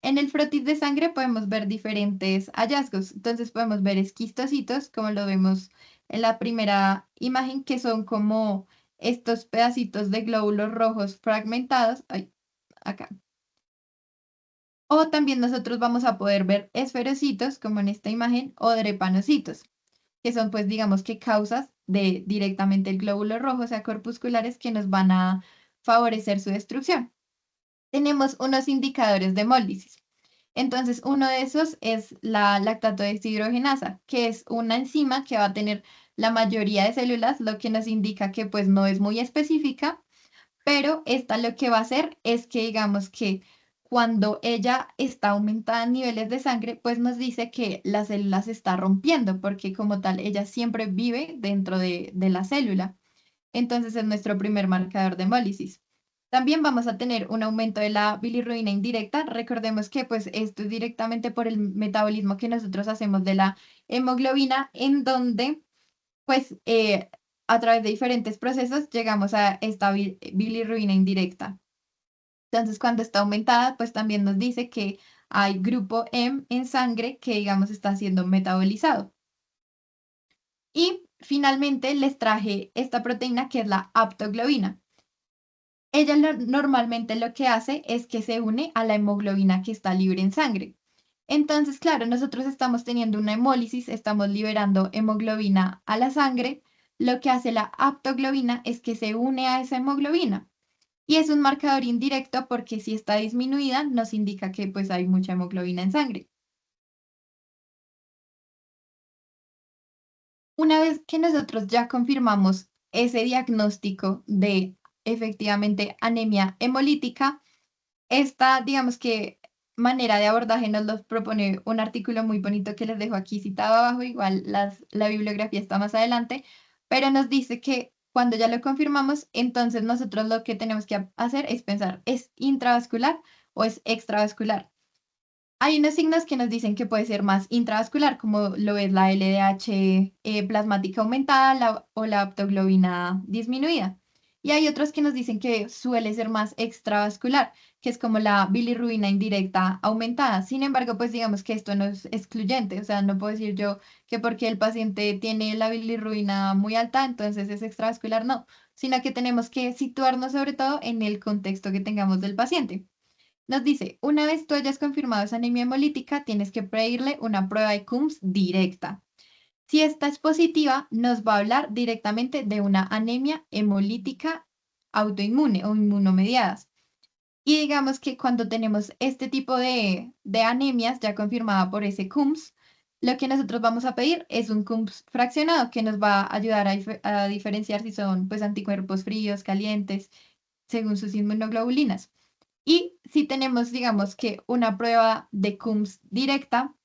En el frotis de sangre podemos ver diferentes hallazgos. Entonces podemos ver esquistocitos, como lo vemos en la primera imagen, que son como estos pedacitos de glóbulos rojos fragmentados. Ay, acá. O también nosotros vamos a poder ver esferocitos, como en esta imagen, o drepanocitos, que son pues digamos que causas de directamente el glóbulo rojo, o sea, corpusculares que nos van a favorecer su destrucción. Tenemos unos indicadores de hemólisis. Entonces, uno de esos es la lactato deshidrogenasa, que es una enzima que va a tener la mayoría de células, lo que nos indica que pues no es muy específica, pero esta lo que va a hacer es que digamos que cuando ella está aumentada en niveles de sangre, pues nos dice que la célula se está rompiendo, porque como tal, ella siempre vive dentro de la célula. Entonces es nuestro primer marcador de hemólisis. También vamos a tener un aumento de la bilirrubina indirecta. Recordemos que pues esto es directamente por el metabolismo que nosotros hacemos de la hemoglobina, en donde pues a través de diferentes procesos llegamos a esta bilirrubina indirecta. Entonces cuando está aumentada pues también nos dice que hay grupo M en sangre que digamos está siendo metabolizado. Y finalmente les traje esta proteína que es la aptoglobina. Ella normalmente lo que hace es que se une a la hemoglobina que está libre en sangre. Entonces, claro, nosotros estamos teniendo una hemólisis, estamos liberando hemoglobina a la sangre. Lo que hace la aptoglobina es que se une a esa hemoglobina. Y es un marcador indirecto porque si está disminuida nos indica que pues hay mucha hemoglobina en sangre. Una vez que nosotros ya confirmamos ese diagnóstico de efectivamente anemia hemolítica, esta, digamos que manera de abordaje nos los propone un artículo muy bonito que les dejo aquí citado abajo, igual la bibliografía está más adelante, pero nos dice que cuando ya lo confirmamos, entonces nosotros lo que tenemos que hacer es pensar, ¿es intravascular o es extravascular? Hay unos signos que nos dicen que puede ser más intravascular, como lo es la LDH plasmática aumentada o la aptoglobina disminuida. Y hay otros que nos dicen que suele ser más extravascular, que es como la bilirrubina indirecta aumentada. Sin embargo, pues digamos que esto no es excluyente, o sea, no puedo decir yo que porque el paciente tiene la bilirrubina muy alta, entonces es extravascular, no, sino que tenemos que situarnos sobre todo en el contexto que tengamos del paciente. Nos dice, una vez tú hayas confirmado esa anemia hemolítica, tienes que pedirle una prueba de Coombs directa. Si esta es positiva, nos va a hablar directamente de una anemia hemolítica autoinmune o inmunomediadas. Y digamos que cuando tenemos este tipo de anemias ya confirmada por ese Coombs, lo que nosotros vamos a pedir es un Coombs fraccionado que nos va a ayudar a diferenciar si son pues anticuerpos fríos, calientes, según sus inmunoglobulinas. Y si tenemos, digamos que una prueba de Coombs directa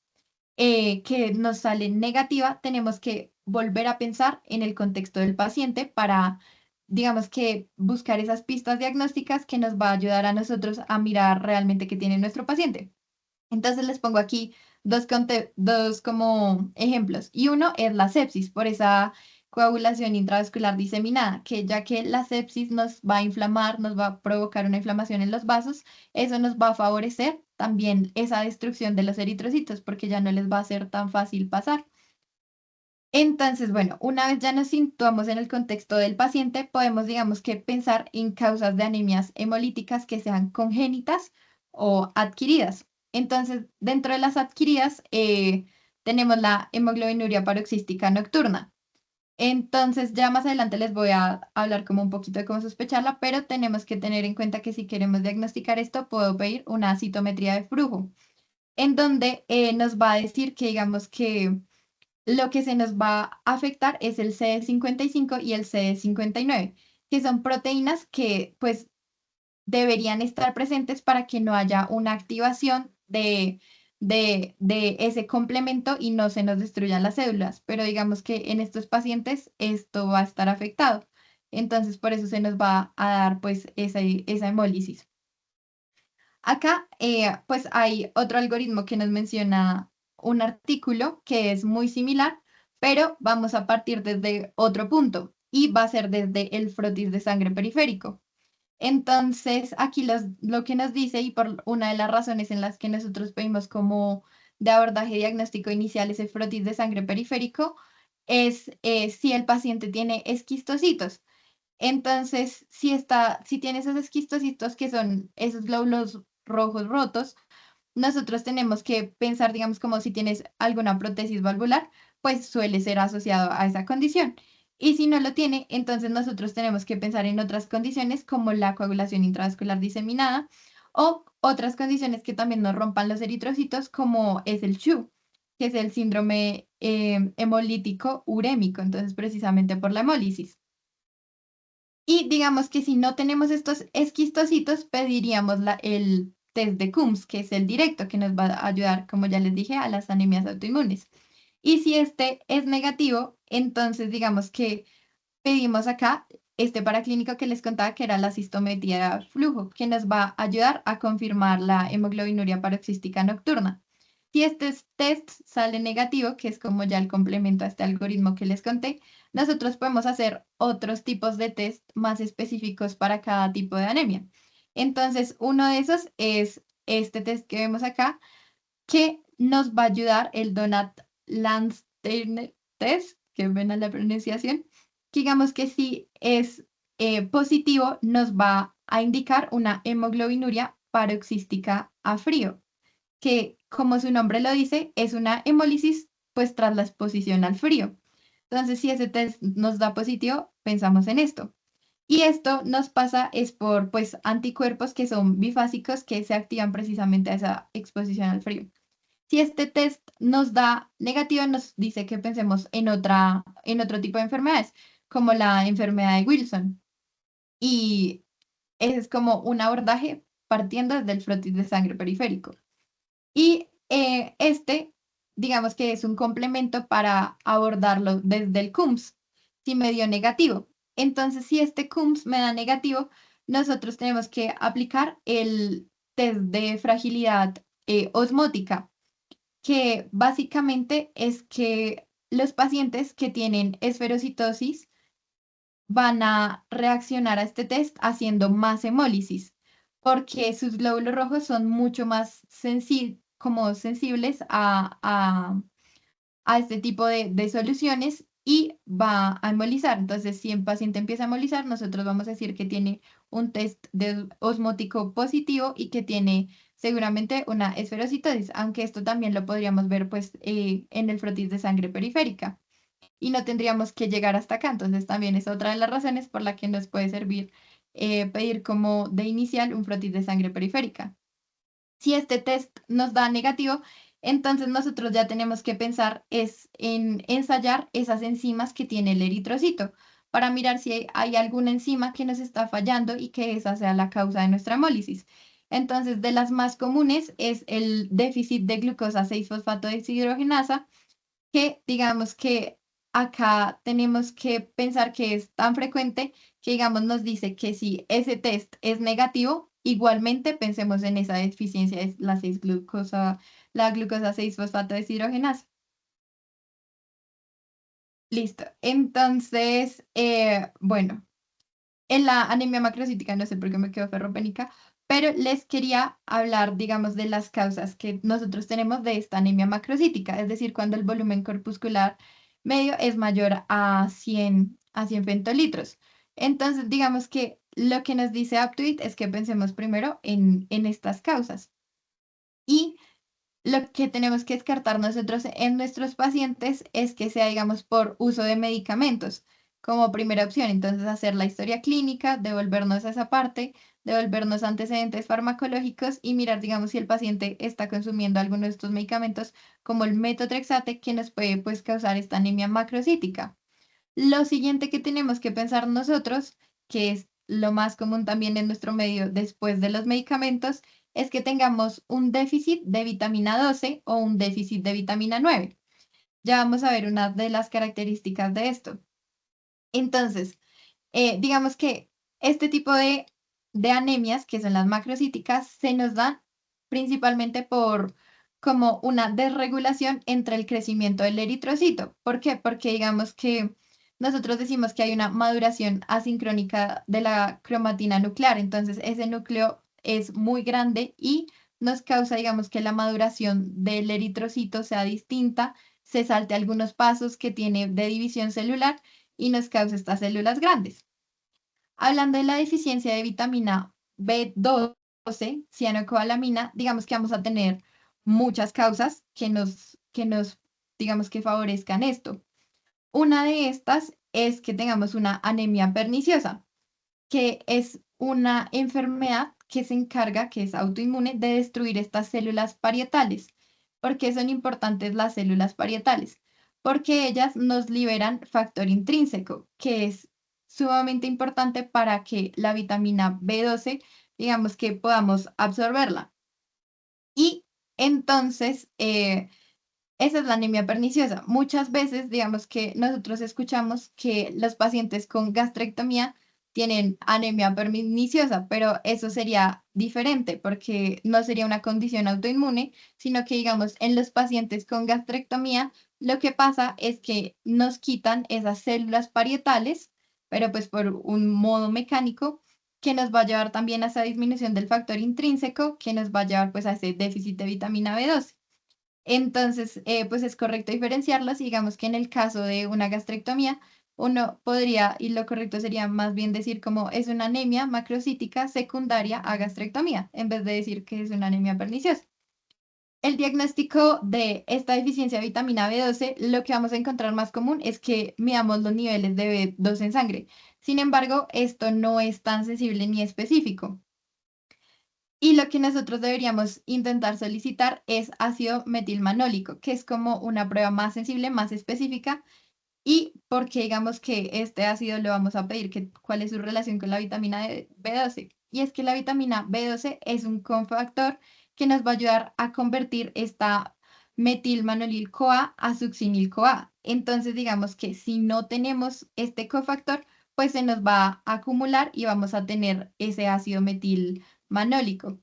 que nos sale negativa, tenemos que volver a pensar en el contexto del paciente para, digamos que, buscar esas pistas diagnósticas que nos va a ayudar a nosotros a mirar realmente qué tiene nuestro paciente. Entonces les pongo aquí dos como ejemplos. Y uno es la sepsis, por esa coagulación intravascular diseminada, que ya que la sepsis nos va a inflamar, nos va a provocar una inflamación en los vasos, eso nos va a favorecer también esa destrucción de los eritrocitos, porque ya no les va a ser tan fácil pasar. Entonces, bueno, una vez ya nos situamos en el contexto del paciente, podemos, digamos que, pensar en causas de anemias hemolíticas que sean congénitas o adquiridas. Entonces, dentro de las adquiridas, tenemos la hemoglobinuria paroxística nocturna. Entonces, ya más adelante les voy a hablar como un poquito de cómo sospecharla, pero tenemos que tener en cuenta que si queremos diagnosticar esto, puedo pedir una citometría de flujo, en donde nos va a decir que, digamos que lo que se nos va a afectar es el CD55 y el CD59, que son proteínas que pues deberían estar presentes para que no haya una activación de ese complemento y no se nos destruyan las células. Pero digamos que en estos pacientes esto va a estar afectado. Entonces, por eso se nos va a dar pues esa hemólisis. Acá, pues hay otro algoritmo que nos menciona un artículo que es muy similar, pero vamos a partir desde otro punto y va a ser desde el frotis de sangre periférico. Entonces, aquí lo que nos dice, y por una de las razones en las que nosotros pedimos como de abordaje diagnóstico inicial ese frotis de sangre periférico, es si el paciente tiene esquistocitos. Entonces, si tiene esos esquistocitos que son esos glóbulos rojos rotos, nosotros tenemos que pensar, digamos, como si tienes alguna prótesis valvular, pues suele ser asociado a esa condición. Y si no lo tiene, entonces nosotros tenemos que pensar en otras condiciones como la coagulación intravascular diseminada o otras condiciones que también nos rompan los eritrocitos, como es el CHU, que es el síndrome hemolítico urémico, entonces precisamente por la hemólisis. Y digamos que si no tenemos estos esquistocitos, pediríamos el test de Coombs, que es el directo, que nos va a ayudar, como ya les dije, a las anemias autoinmunes. Y si este es negativo, entonces digamos que pedimos acá este paraclínico que les contaba que era la cistometría de flujo, que nos va a ayudar a confirmar la hemoglobinuria paroxística nocturna. Si este test sale negativo, que es como ya el complemento a este algoritmo que les conté, nosotros podemos hacer otros tipos de test más específicos para cada tipo de anemia. Entonces, uno de esos es este test que vemos acá, que nos va a ayudar el Donat Landsteiner test, que ven a la pronunciación, que digamos que si es positivo, nos va a indicar una hemoglobinuria paroxística a frío, que como su nombre lo dice, es una hemólisis pues tras la exposición al frío. Entonces, si ese test nos da positivo, pensamos en esto. Y esto nos pasa es por pues anticuerpos que son bifásicos que se activan precisamente a esa exposición al frío. Si este test nos da negativo, nos dice que pensemos en otro tipo de enfermedades, como la enfermedad de Wilson. Y ese es como un abordaje partiendo desde el frotis de sangre periférico. Y digamos que es un complemento para abordarlo desde el Coombs, si me dio negativo. Entonces, si este Coombs me da negativo, nosotros tenemos que aplicar el test de fragilidad osmótica, que básicamente es que los pacientes que tienen esferocitosis van a reaccionar a este test haciendo más hemólisis, porque sus glóbulos rojos son mucho más como sensibles a este tipo de soluciones y va a hemolizar. Entonces, si el paciente empieza a hemolizar, nosotros vamos a decir que tiene un test de osmótico positivo y que tiene seguramente una esferocitosis, aunque esto también lo podríamos ver pues en el frotis de sangre periférica y no tendríamos que llegar hasta acá. Entonces, también es otra de las razones por la que nos puede servir pedir como de inicial un frotis de sangre periférica. Si este test nos da negativo, entonces nosotros ya tenemos que pensar es en ensayar esas enzimas que tiene el eritrocito para mirar si hay alguna enzima que nos está fallando y que esa sea la causa de nuestra hemólisis. Entonces, de las más comunes es el déficit de glucosa 6-fosfato deshidrogenasa, que digamos que acá tenemos que pensar que es tan frecuente que digamos nos dice que si ese test es negativo, igualmente pensemos en esa deficiencia de la glucosa 6-fosfato deshidrogenasa. Listo. Entonces, bueno, en la anemia macrocítica, no sé por qué me quedo ferropénica, pero les quería hablar, digamos, de las causas que nosotros tenemos de esta anemia macrocítica, es decir, cuando el volumen corpuscular medio es mayor a 100 femtolitros. Entonces, digamos que lo que nos dice Aptuit es que pensemos primero en estas causas. Y lo que tenemos que descartar nosotros en nuestros pacientes es que sea, digamos, por uso de medicamentos como primera opción. Entonces, hacer la historia clínica, devolvernos a esa parte, devolvernos antecedentes farmacológicos y mirar, digamos, si el paciente está consumiendo alguno de estos medicamentos, como el metotrexate, que nos puede, pues, causar esta anemia macrocítica. Lo siguiente que tenemos que pensar nosotros, que es lo más común también en nuestro medio después de los medicamentos, es que tengamos un déficit de vitamina 12 o un déficit de vitamina 9. Ya vamos a ver una de las características de esto. Entonces, digamos que este tipo de anemias, que son las macrocíticas, se nos dan principalmente por como una desregulación entre el crecimiento del eritrocito. ¿Por qué? Porque digamos que nosotros decimos que hay una maduración asincrónica de la cromatina nuclear, entonces ese núcleo es muy grande y nos causa, digamos, que la maduración del eritrocito sea distinta, se salte algunos pasos que tiene de división celular y nos causa estas células grandes. Hablando de la deficiencia de vitamina B12, cianocobalamina, digamos que vamos a tener muchas causas que nos, digamos que favorezcan esto. Una de estas es que tengamos una anemia perniciosa, que es una enfermedad que se encarga, que es autoinmune, de destruir estas células parietales. ¿Por qué son importantes las células parietales? Porque ellas nos liberan factor intrínseco, que es sumamente importante para que la vitamina B12, digamos que podamos absorberla. Y entonces, esa es la anemia perniciosa. Muchas veces, digamos que nosotros escuchamos que los pacientes con gastrectomía tienen anemia perniciosa, pero eso sería diferente porque no sería una condición autoinmune, sino que, digamos, en los pacientes con gastrectomía, lo que pasa es que nos quitan esas células parietales, pero pues por un modo mecánico que nos va a llevar también a esa disminución del factor intrínseco, que nos va a llevar pues a ese déficit de vitamina B12. Entonces, pues es correcto diferenciarlos. Digamos que en el caso de una gastrectomía, uno podría, y lo correcto sería más bien decir como es una anemia macrocítica secundaria a gastrectomía, en vez de decir que es una anemia perniciosa. El diagnóstico de esta deficiencia de vitamina B12, lo que vamos a encontrar más común es que midamos los niveles de B12 en sangre. Sin embargo, esto no es tan sensible ni específico. Y lo que nosotros deberíamos intentar solicitar es ácido metilmanólico, que es como una prueba más sensible, más específica, y porque digamos que este ácido lo vamos a pedir, que, cuál es su relación con la vitamina B12. Y es que la vitamina B12 es un cofactor que nos va a ayudar a convertir esta metilmanolil-CoA a succinil-CoA. Entonces, digamos que si no tenemos este cofactor, pues se nos va a acumular y vamos a tener ese ácido metilmanólico.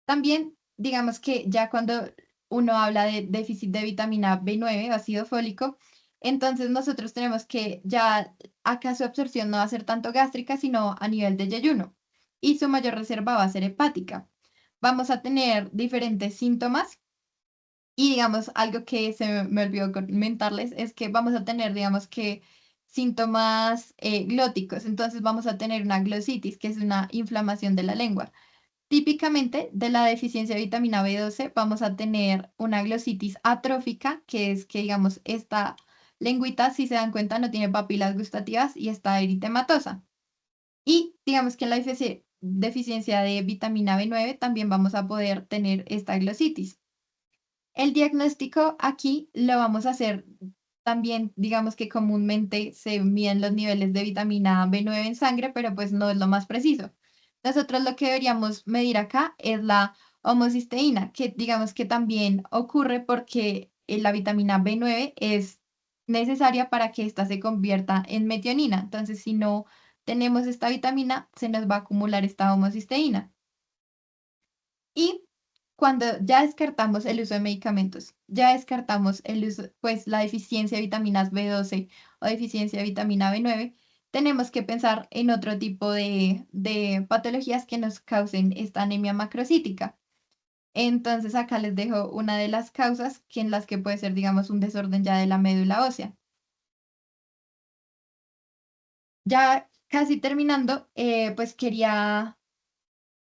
También, digamos que ya cuando uno habla de déficit de vitamina B9, ácido fólico, entonces nosotros tenemos que ya acá su absorción no va a ser tanto gástrica, sino a nivel de yeyuno. Y su mayor reserva va a ser hepática. Vamos a tener diferentes síntomas y digamos algo que se me olvidó comentarles es que vamos a tener, digamos que síntomas glóticos. Entonces vamos a tener una glositis, que es una inflamación de la lengua. Típicamente, de la deficiencia de vitamina B12 vamos a tener una glositis atrófica, que es que, digamos, esta lengüita, si se dan cuenta, no tiene papilas gustativas y está eritematosa. Y digamos que en la deficiencia de vitamina B9 también vamos a poder tener esta glositis. El diagnóstico aquí lo vamos a hacer también, digamos que comúnmente se miden los niveles de vitamina B9 en sangre, pero pues no es lo más preciso. Nosotros lo que deberíamos medir acá es la homocisteína, que digamos que también ocurre porque la vitamina B9 es necesaria para que ésta se convierta en metionina. Entonces, si no tenemos esta vitamina, se nos va a acumular esta homocisteína. Y cuando ya descartamos el uso de medicamentos, ya descartamos el uso, pues la deficiencia de vitaminas B12 o deficiencia de vitamina B9, tenemos que pensar en otro tipo de patologías que nos causen esta anemia macrocítica. Entonces acá les dejo una de las causas que en las que puede ser, digamos, un desorden ya de la médula ósea. Ya casi terminando, pues quería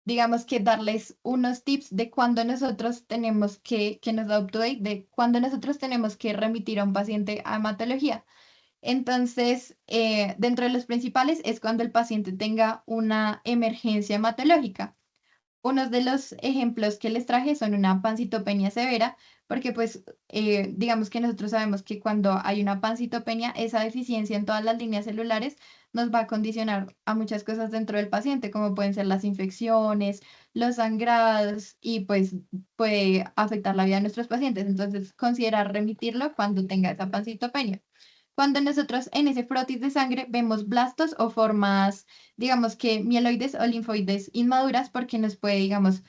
digamos que darles unos tips de cuándo nosotros tenemos que nos da UpToDate, de cuándo nosotros tenemos que remitir a un paciente a hematología. Entonces, dentro de los principales es cuando el paciente tenga una emergencia hematológica. Unos de los ejemplos que les traje son una pancitopenia severa, porque pues digamos que nosotros sabemos que cuando hay una pancitopenia, esa deficiencia en todas las líneas celulares nos va a condicionar a muchas cosas dentro del paciente, como pueden ser las infecciones, los sangrados y pues puede afectar la vida de nuestros pacientes. Entonces, considerar remitirlo cuando tenga esa pancitopenia. Cuando nosotros en ese frotis de sangre vemos blastos o formas, digamos que mieloides o linfoides inmaduras, porque nos puede, digamos,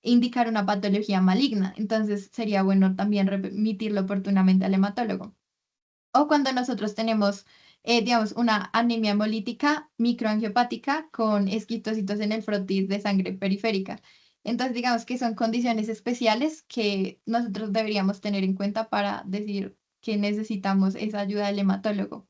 indicar una patología maligna. Entonces sería bueno también remitirlo oportunamente al hematólogo. O cuando nosotros tenemos, digamos, una anemia hemolítica microangiopática con esquistocitos en el frotis de sangre periférica. Entonces, digamos que son condiciones especiales que nosotros deberíamos tener en cuenta para decir que necesitamos esa ayuda del hematólogo.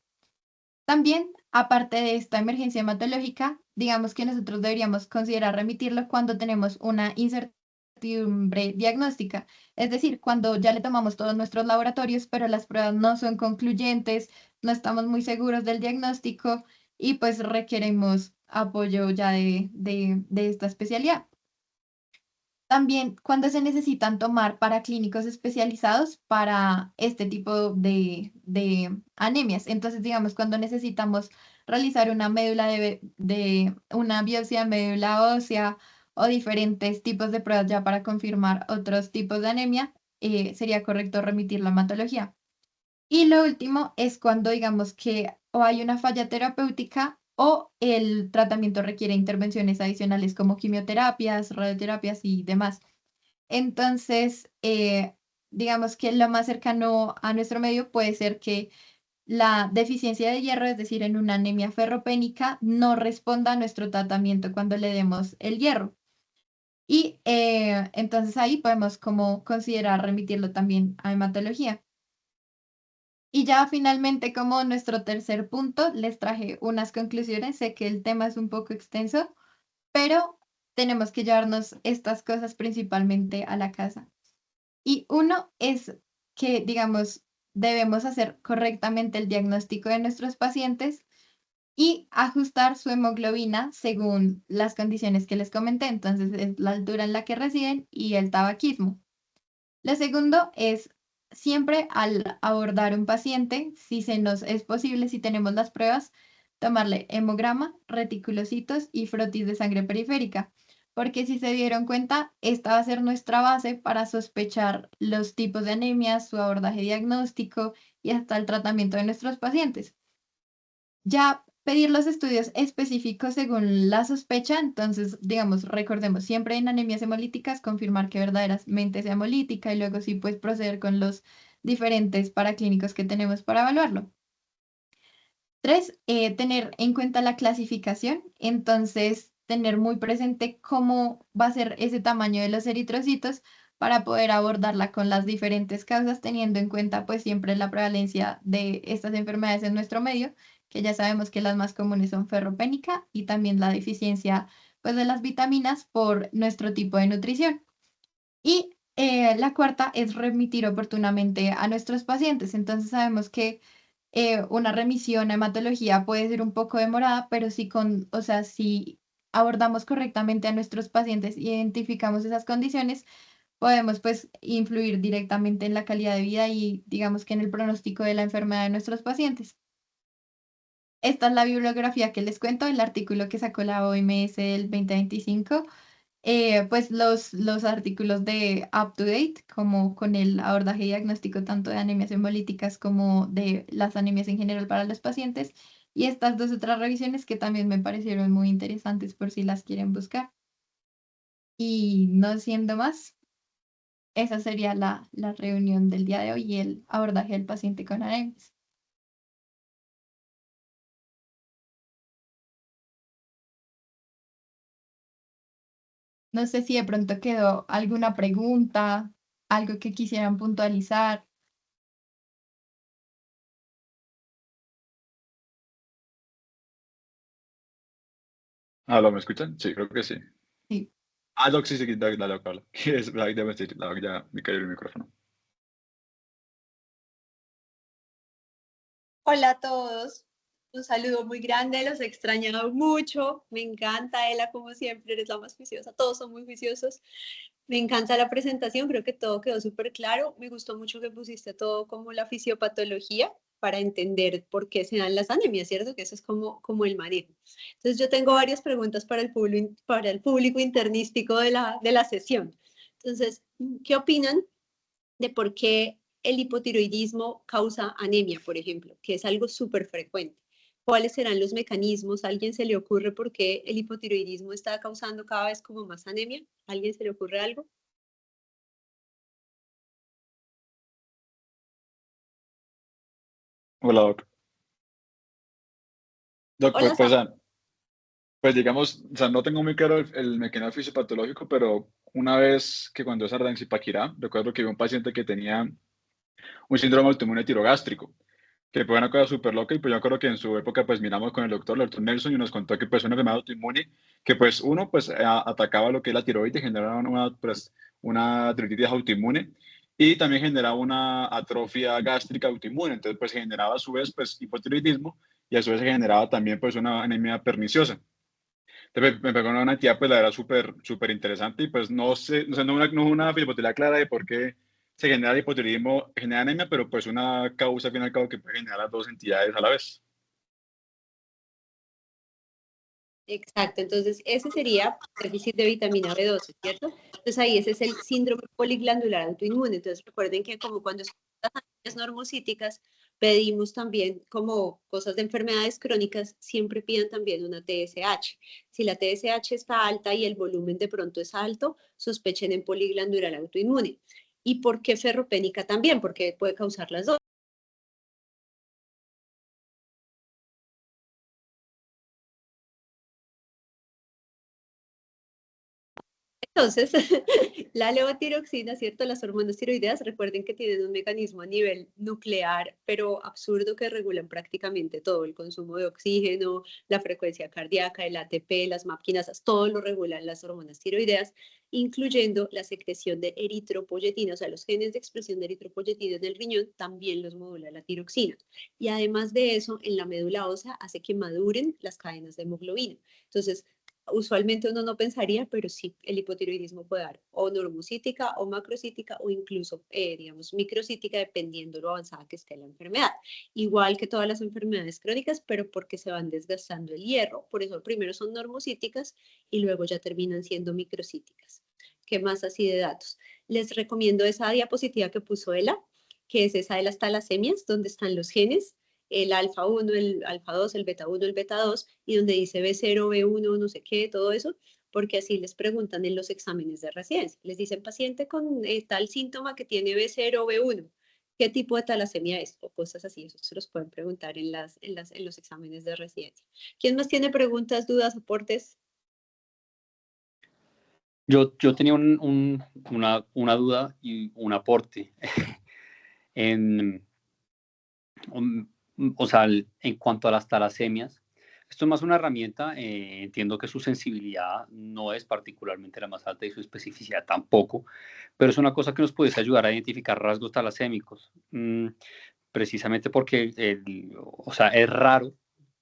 También, aparte de esta emergencia hematológica, digamos que nosotros deberíamos considerar remitirlo cuando tenemos una incertidumbre diagnóstica, es decir, cuando ya le tomamos todos nuestros laboratorios, pero las pruebas no son concluyentes, no estamos muy seguros del diagnóstico y pues requeremos apoyo ya de esta especialidad. También cuando se necesitan tomar para clínicos especializados para este tipo de anemias. Entonces, digamos, cuando necesitamos realizar una médula de una biopsia de médula ósea o diferentes tipos de pruebas ya para confirmar otros tipos de anemia, sería correcto remitir la hematología. Y lo último es cuando digamos que o hay una falla terapéutica o el tratamiento requiere intervenciones adicionales como quimioterapias, radioterapias y demás. Entonces, digamos que lo más cercano a nuestro medio puede ser que la deficiencia de hierro, es decir, en una anemia ferropénica, no responda a nuestro tratamiento cuando le demos el hierro. Y entonces ahí podemos como considerar remitirlo también a hematología. Y ya finalmente, como nuestro tercer punto, les traje unas conclusiones. Sé que el tema es un poco extenso, pero tenemos que llevarnos estas cosas principalmente a la casa. Y uno es que, digamos, debemos hacer correctamente el diagnóstico de nuestros pacientes y ajustar su hemoglobina según las condiciones que les comenté. Entonces, es la altura en la que residen y el tabaquismo. Lo segundo es siempre al abordar un paciente, si se nos es posible, si tenemos las pruebas, tomarle hemograma, reticulocitos y frotis de sangre periférica, porque si se dieron cuenta, esta va a ser nuestra base para sospechar los tipos de anemias, su abordaje diagnóstico y hasta el tratamiento de nuestros pacientes. Ya pedir los estudios específicos según la sospecha, entonces, digamos, recordemos siempre en anemias hemolíticas, confirmar que verdaderamente sea hemolítica y luego sí, pues proceder con los diferentes paraclínicos que tenemos para evaluarlo. Tres, tener en cuenta la clasificación, entonces tener muy presente cómo va a ser ese tamaño de los eritrocitos para poder abordarla con las diferentes causas, teniendo en cuenta pues siempre la prevalencia de estas enfermedades en nuestro medio, que ya sabemos que las más comunes son ferropénica y también la deficiencia pues de las vitaminas por nuestro tipo de nutrición. Y la cuarta es remitir oportunamente a nuestros pacientes. Entonces sabemos que una remisión a hematología puede ser un poco demorada, pero si o sea, si abordamos correctamente a nuestros pacientes y identificamos esas condiciones, podemos pues influir directamente en la calidad de vida y digamos que en el pronóstico de la enfermedad de nuestros pacientes. Esta es la bibliografía que les cuento, el artículo que sacó la OMS el 2025. Pues los artículos de Up to Date, como con el abordaje diagnóstico tanto de anemias hemolíticas como de las anemias en general para los pacientes. Y estas dos otras revisiones que también me parecieron muy interesantes por si las quieren buscar. Y no siendo más, esa sería la reunión del día de hoy y el abordaje del paciente con anemias. No sé si de pronto quedó alguna pregunta, algo que quisieran puntualizar. ¿Aló, me escuchan? Sí, creo que sí. Sí. Ah, Doc, sí, sí, dale, dale, habla. Ya me cayó el micrófono. Hola a todos, un saludo muy grande, los he extrañado mucho, me encanta Ela, como siempre, eres la más juiciosa, todos son muy juiciosos, me encanta la presentación, creo que todo quedó súper claro, me gustó mucho que pusiste todo como la fisiopatología para entender por qué se dan las anemias, ¿cierto? Que eso es como el manejo. Entonces yo tengo varias preguntas para el público internístico de la sesión. Entonces, ¿qué opinan de por qué el hipotiroidismo causa anemia, por ejemplo, que es algo súper frecuente? ¿Cuáles serán los mecanismos? ¿A alguien se le ocurre por qué el hipotiroidismo está causando cada vez como más anemia? ¿A alguien se le ocurre algo? Hola, Doc. Doc, Hola, Sam. pues digamos, o sea, no tengo muy claro el mecanismo fisiopatológico, pero una vez que cuando es Ardán-Zipaquirá, recuerdo que había un paciente que tenía un síndrome autoinmune tirogástrico, que fue una cosa súper loca, y pues yo creo que en su época pues miramos con el doctor Nelson, y nos contó que pues una enfermedad autoinmune que pues uno pues atacaba lo que es la tiroides, generaba una tiroiditis autoinmune, y también generaba una atrofia gástrica autoinmune, entonces pues generaba a su vez pues hipotiroidismo, y a su vez se generaba también pues una anemia perniciosa. Entonces me pegó una entidad, pues la verdad, súper interesante, y pues no sé, o sea, no una fisiopatología clara de por qué se genera el hipotiroidismo, genera anemia, pero pues una causa, al fin y al cabo, que puede generar las dos entidades a la vez. Exacto, entonces ese sería déficit de vitamina B12, ¿cierto? Entonces ahí ese es el síndrome poliglandular autoinmune. Entonces recuerden que como cuando son las anemias normocíticas, pedimos también como cosas de enfermedades crónicas, siempre pidan también una TSH. Si la TSH está alta y el volumen de pronto es alto, sospechen en poliglandular autoinmune. ¿Y por qué ferropénica también? Porque puede causar las dos. Entonces, la levotiroxina, ¿cierto? Las hormonas tiroideas, recuerden que tienen un mecanismo a nivel nuclear, pero absurdo, que regulan prácticamente todo: el consumo de oxígeno, la frecuencia cardíaca, el ATP, las MAP-quinasas, todo lo regulan las hormonas tiroideas, incluyendo la secreción de eritropoyetina, o sea, los genes de expresión de eritropoyetina en el riñón también los modula la tiroxina. Y además de eso, en la médula ósea hace que maduren las cadenas de hemoglobina. Entonces, usualmente uno no pensaría, pero sí, el hipotiroidismo puede dar o normocítica o macrocítica, o incluso, digamos, microcítica, dependiendo lo avanzada que esté la enfermedad. Igual que todas las enfermedades crónicas, pero porque se van desgastando el hierro. Por eso primero son normocíticas y luego ya terminan siendo microcíticas. ¿Qué más así de datos? Les recomiendo esa diapositiva que puso Ela, que es esa de las talasemias, donde están los genes, el alfa 1, el alfa 2, el beta 1, el beta 2, y donde dice B0, B1, no sé qué, todo eso, porque así les preguntan en los exámenes de residencia. Les dicen: paciente con tal síntoma que tiene B0, B1, ¿qué tipo de talasemia es? O cosas así, eso se los pueden preguntar en los exámenes de residencia. ¿Quién más tiene preguntas, dudas, aportes? Yo tenía una duda y un aporte. en, um, o sea, en cuanto a las talasemias, esto es más una herramienta. Entiendo que su sensibilidad no es particularmente la más alta y su especificidad tampoco, pero es una cosa que nos puede ayudar a identificar rasgos talasémicos, precisamente porque o sea, es raro.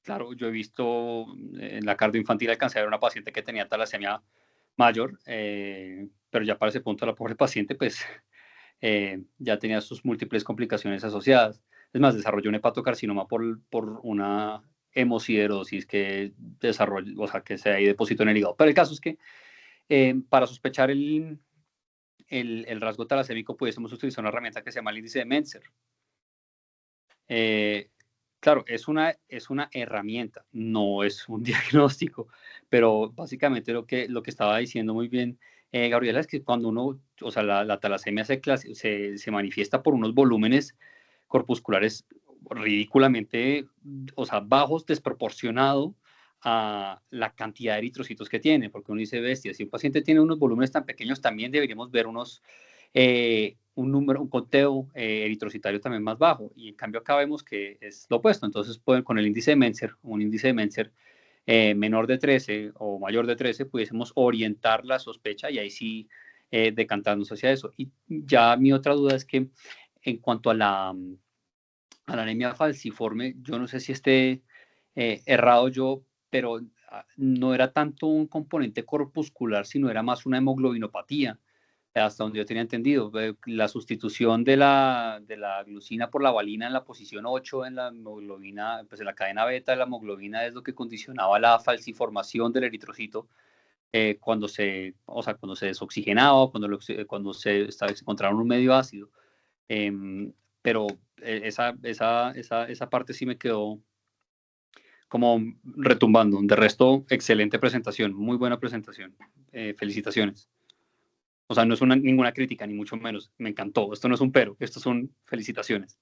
Claro, yo he visto en la cardio infantil, alcancé a ver una paciente que tenía talasemia mayor, pero ya para ese punto la pobre paciente pues ya tenía sus múltiples complicaciones asociadas. Es más, desarrolló un hepatocarcinoma por una hemosiderosis que desarrolla, o sea, que se hay depósito en el hígado. Pero el caso es que para sospechar el rasgo talasémico pudiésemos utilizar una herramienta que se llama el índice de Menzer. Claro, es una herramienta, no es un diagnóstico, pero básicamente lo que estaba diciendo muy bien Gabriela es que cuando uno, o sea, la talasemia se manifiesta por unos volúmenes corpusculares ridículamente, o sea, bajos, desproporcionado a la cantidad de eritrocitos que tiene, porque uno dice, bestia, si un paciente tiene unos volúmenes tan pequeños, también deberíamos ver un conteo eritrocitario también más bajo, y en cambio acá vemos que es lo opuesto. Entonces con el índice de Menzer, un índice de Menzer menor de 13 o mayor de 13, pudiésemos orientar la sospecha y ahí sí decantarnos hacia eso. Y ya mi otra duda es que en cuanto a la anemia falciforme, yo no sé si esté errado yo, pero no era tanto un componente corpuscular, sino era más una hemoglobinopatía, hasta donde yo tenía entendido. La sustitución de la glucina por la valina en la posición 8 en la hemoglobina, pues en la cadena beta de la hemoglobina, es lo que condicionaba la falciformación del eritrocito cuando cuando se desoxigenaba, cuando se encontraba en un medio ácido. Pero esa parte sí me quedó como retumbando. De resto, excelente presentación, muy buena presentación. Felicitaciones. O sea, no es ninguna crítica, ni mucho menos. Me encantó. Esto no es un pero, esto son felicitaciones.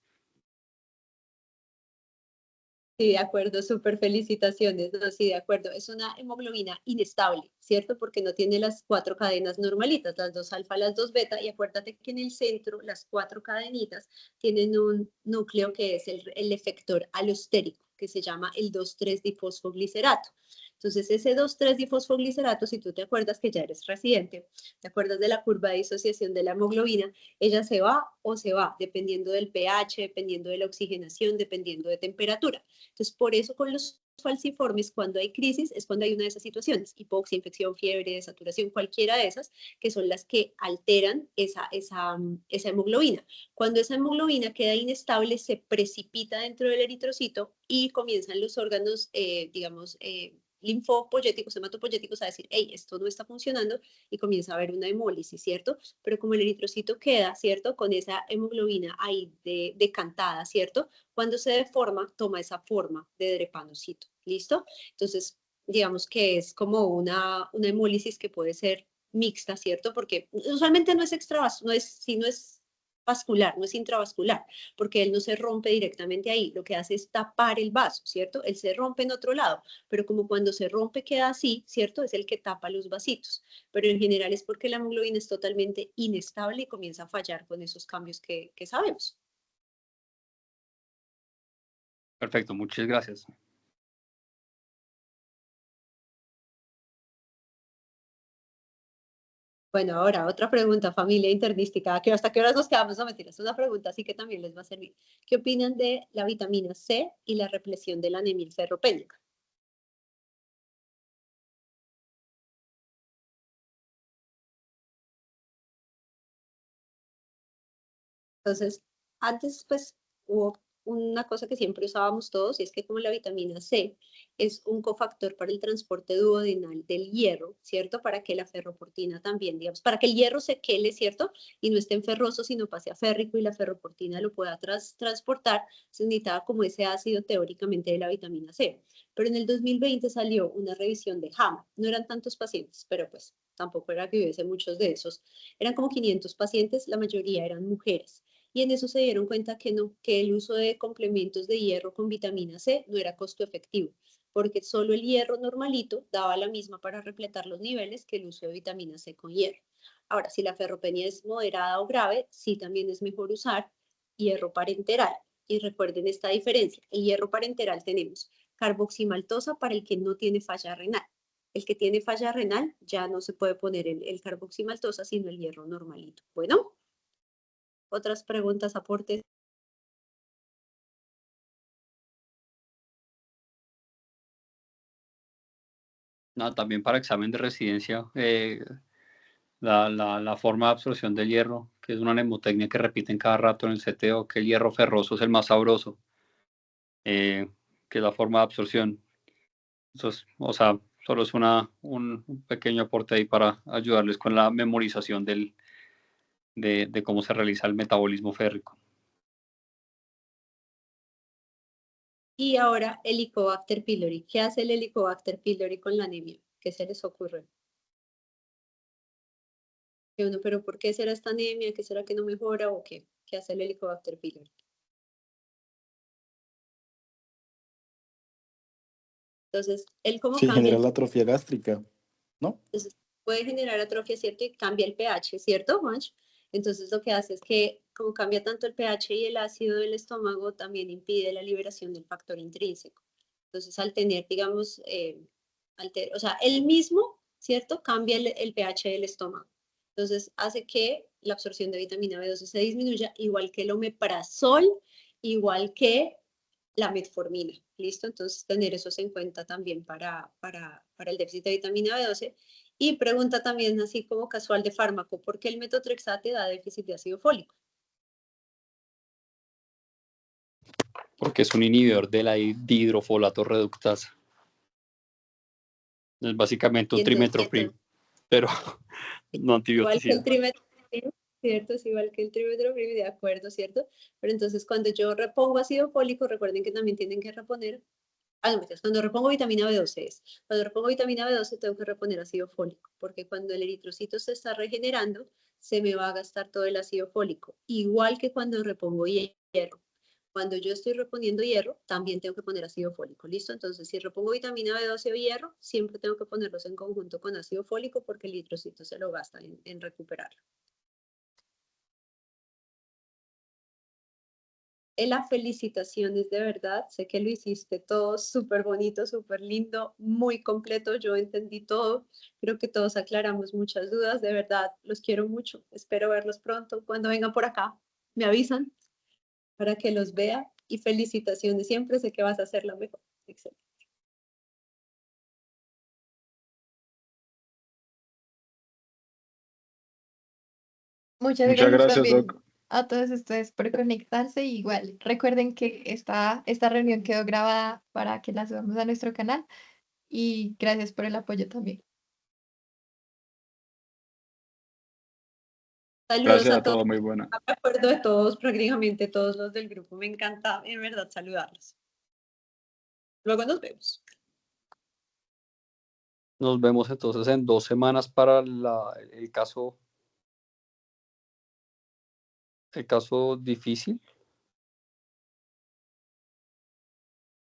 Sí, de acuerdo, súper felicitaciones. No, sí, de acuerdo. Es una hemoglobina inestable, ¿cierto? Porque no tiene las 4 cadenas normalitas, las 2 alfa, las 2 beta. Y acuérdate que en el centro, las 4 cadenitas tienen un núcleo que es el efector alostérico, que se llama el 2,3-difosfoglicerato. Entonces, ese 2,3-difosfoglicerato, si tú te acuerdas que ya eres residente, te acuerdas de la curva de disociación de la hemoglobina, ella se va o se va, dependiendo del pH, dependiendo de la oxigenación, dependiendo de temperatura. Entonces, por eso con los falciformes, cuando hay crisis, es cuando hay una de esas situaciones, hipoxia, infección, fiebre, desaturación, cualquiera de esas, que son las que alteran esa hemoglobina. Cuando esa hemoglobina queda inestable, se precipita dentro del eritrocito y comienzan los órganos, linfopoyéticos, hematopoyéticos a decir, hey, esto no está funcionando y comienza a haber una hemólisis, ¿cierto? Pero como el eritrocito queda, ¿cierto? Con esa hemoglobina ahí decantada, ¿cierto? Cuando se deforma, toma esa forma de drepanocito, ¿listo? Entonces, digamos que es como una hemólisis que puede ser mixta, ¿cierto? Porque usualmente no es vascular, no es intravascular, porque él no se rompe directamente ahí, lo que hace es tapar el vaso, ¿cierto? Él se rompe en otro lado, pero como cuando se rompe queda así, ¿cierto? Es el que tapa los vasitos, pero en general es porque la hemoglobina es totalmente inestable y comienza a fallar con esos cambios que sabemos. Perfecto, muchas gracias. Bueno, ahora otra pregunta, familia internística. ¿Hasta qué horas nos quedamos? No, mentiras, es una pregunta así que también les va a servir. ¿Qué opinan de la vitamina C y la represión de la anemia ferropénica? Entonces, antes pues hubo una cosa que siempre usábamos todos y es que como la vitamina C es un cofactor para el transporte duodenal del hierro, ¿cierto? Para que la ferroportina también, digamos, para que el hierro se quele, ¿cierto? Y no esté en ferroso, sino pase a férrico y la ferroportina lo pueda transportar, se necesitaba como ese ácido teóricamente de la vitamina C. Pero en el 2020 salió una revisión de JAMA. No eran tantos pacientes, pero pues tampoco era que hubiese muchos de esos. Eran como 500 pacientes, la mayoría eran mujeres y en eso se dieron cuenta que no, que el uso de complementos de hierro con vitamina C no era costo efectivo, porque solo el hierro normalito daba la misma para repletar los niveles que el uso de vitamina C con hierro. Ahora, si la ferropenia es moderada o grave, sí también es mejor usar hierro parenteral. Y recuerden esta diferencia. El hierro parenteral tenemos carboximaltosa para el que no tiene falla renal. El que tiene falla renal ya no se puede poner el carboximaltosa, sino el hierro normalito. Bueno, otras preguntas, aportes. No, también para examen de residencia, la forma de absorción del hierro, que es una mnemotecnia que repiten cada rato en el CTO, que el hierro ferroso es el más sabroso. que es la forma de absorción. Entonces, o sea, solo es un pequeño aporte ahí para ayudarles con la memorización de cómo se realiza el metabolismo férrico. Y ahora Helicobacter pylori. ¿Qué hace el Helicobacter pylori con la anemia? ¿Qué se les ocurre? Pero ¿por qué será esta anemia? ¿Qué será que no mejora o qué? ¿Qué hace el Helicobacter pylori? Entonces, él como Sí, cambia, genera la atrofia gástrica, ¿no? entonces puede generar atrofia, ¿cierto? Y cambia el pH, ¿cierto, Juancho? Entonces lo que hace es que como cambia tanto el pH y el ácido del estómago, también impide la liberación del factor intrínseco. Entonces al tener, digamos, o sea, él mismo, ¿cierto? Cambia el pH del estómago. Entonces hace que la absorción de vitamina B12 se disminuya, igual que el omeprazol, igual que la metformina. ¿Listo? Entonces, tener eso en cuenta también para el déficit de vitamina B12. Y pregunta también, así como casual de fármaco, ¿por qué el metotrexate da déficit de ácido fólico? Porque es un inhibidor de la dihidrofolato reductasa. Es básicamente Y un trimetoprim, pero no igual que el antibiótico. trimetoprim, ¿cierto? Es igual que el trimetoprim, de acuerdo, ¿cierto? Pero entonces cuando yo repongo ácido fólico, recuerden que también tienen que reponer. No, cuando repongo vitamina B12 cuando repongo vitamina B12 tengo que reponer ácido fólico, porque cuando el eritrocito se está regenerando, se me va a gastar todo el ácido fólico, igual que cuando repongo hierro. Cuando yo estoy reponiendo hierro, también tengo que poner ácido fólico, ¿listo? Entonces, si repongo vitamina B12 o hierro, siempre tengo que ponerlos en conjunto con ácido fólico porque el eritrocito se lo gasta en recuperarlo. Ela, felicitaciones de verdad. Sé que lo hiciste todo súper bonito, súper lindo, muy completo. Yo entendí todo. Creo que todos aclaramos muchas dudas. De verdad, los quiero mucho. Espero verlos pronto. Cuando vengan por acá, me avisan para que los vea. Y felicitaciones. Siempre sé que vas a hacer lo mejor. Excelente. Muchas Muchas gracias gracias, también Doc. a todos ustedes por conectarse. Igual, recuerden que esta reunión quedó grabada para que la subamos a nuestro canal y gracias por el apoyo también. Saludos Gracias a a todos. todos, muy buena. Me acuerdo de todos, prácticamente todos los del grupo. Me encanta, en verdad, saludarlos. Luego nos vemos. Nos vemos entonces en 2 semanas para el caso difícil.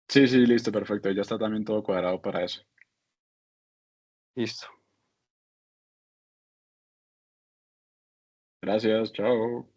Sí, sí, listo, perfecto. Ya está también todo cuadrado para eso. Listo. Gracias, chao.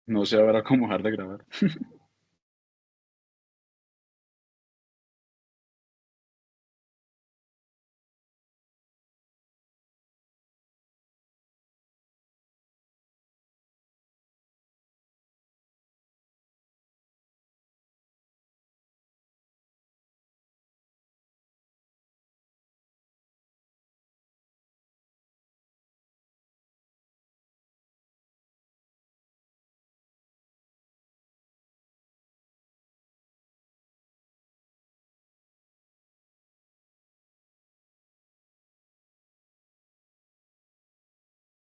No sé ahora cómo dejar de grabar.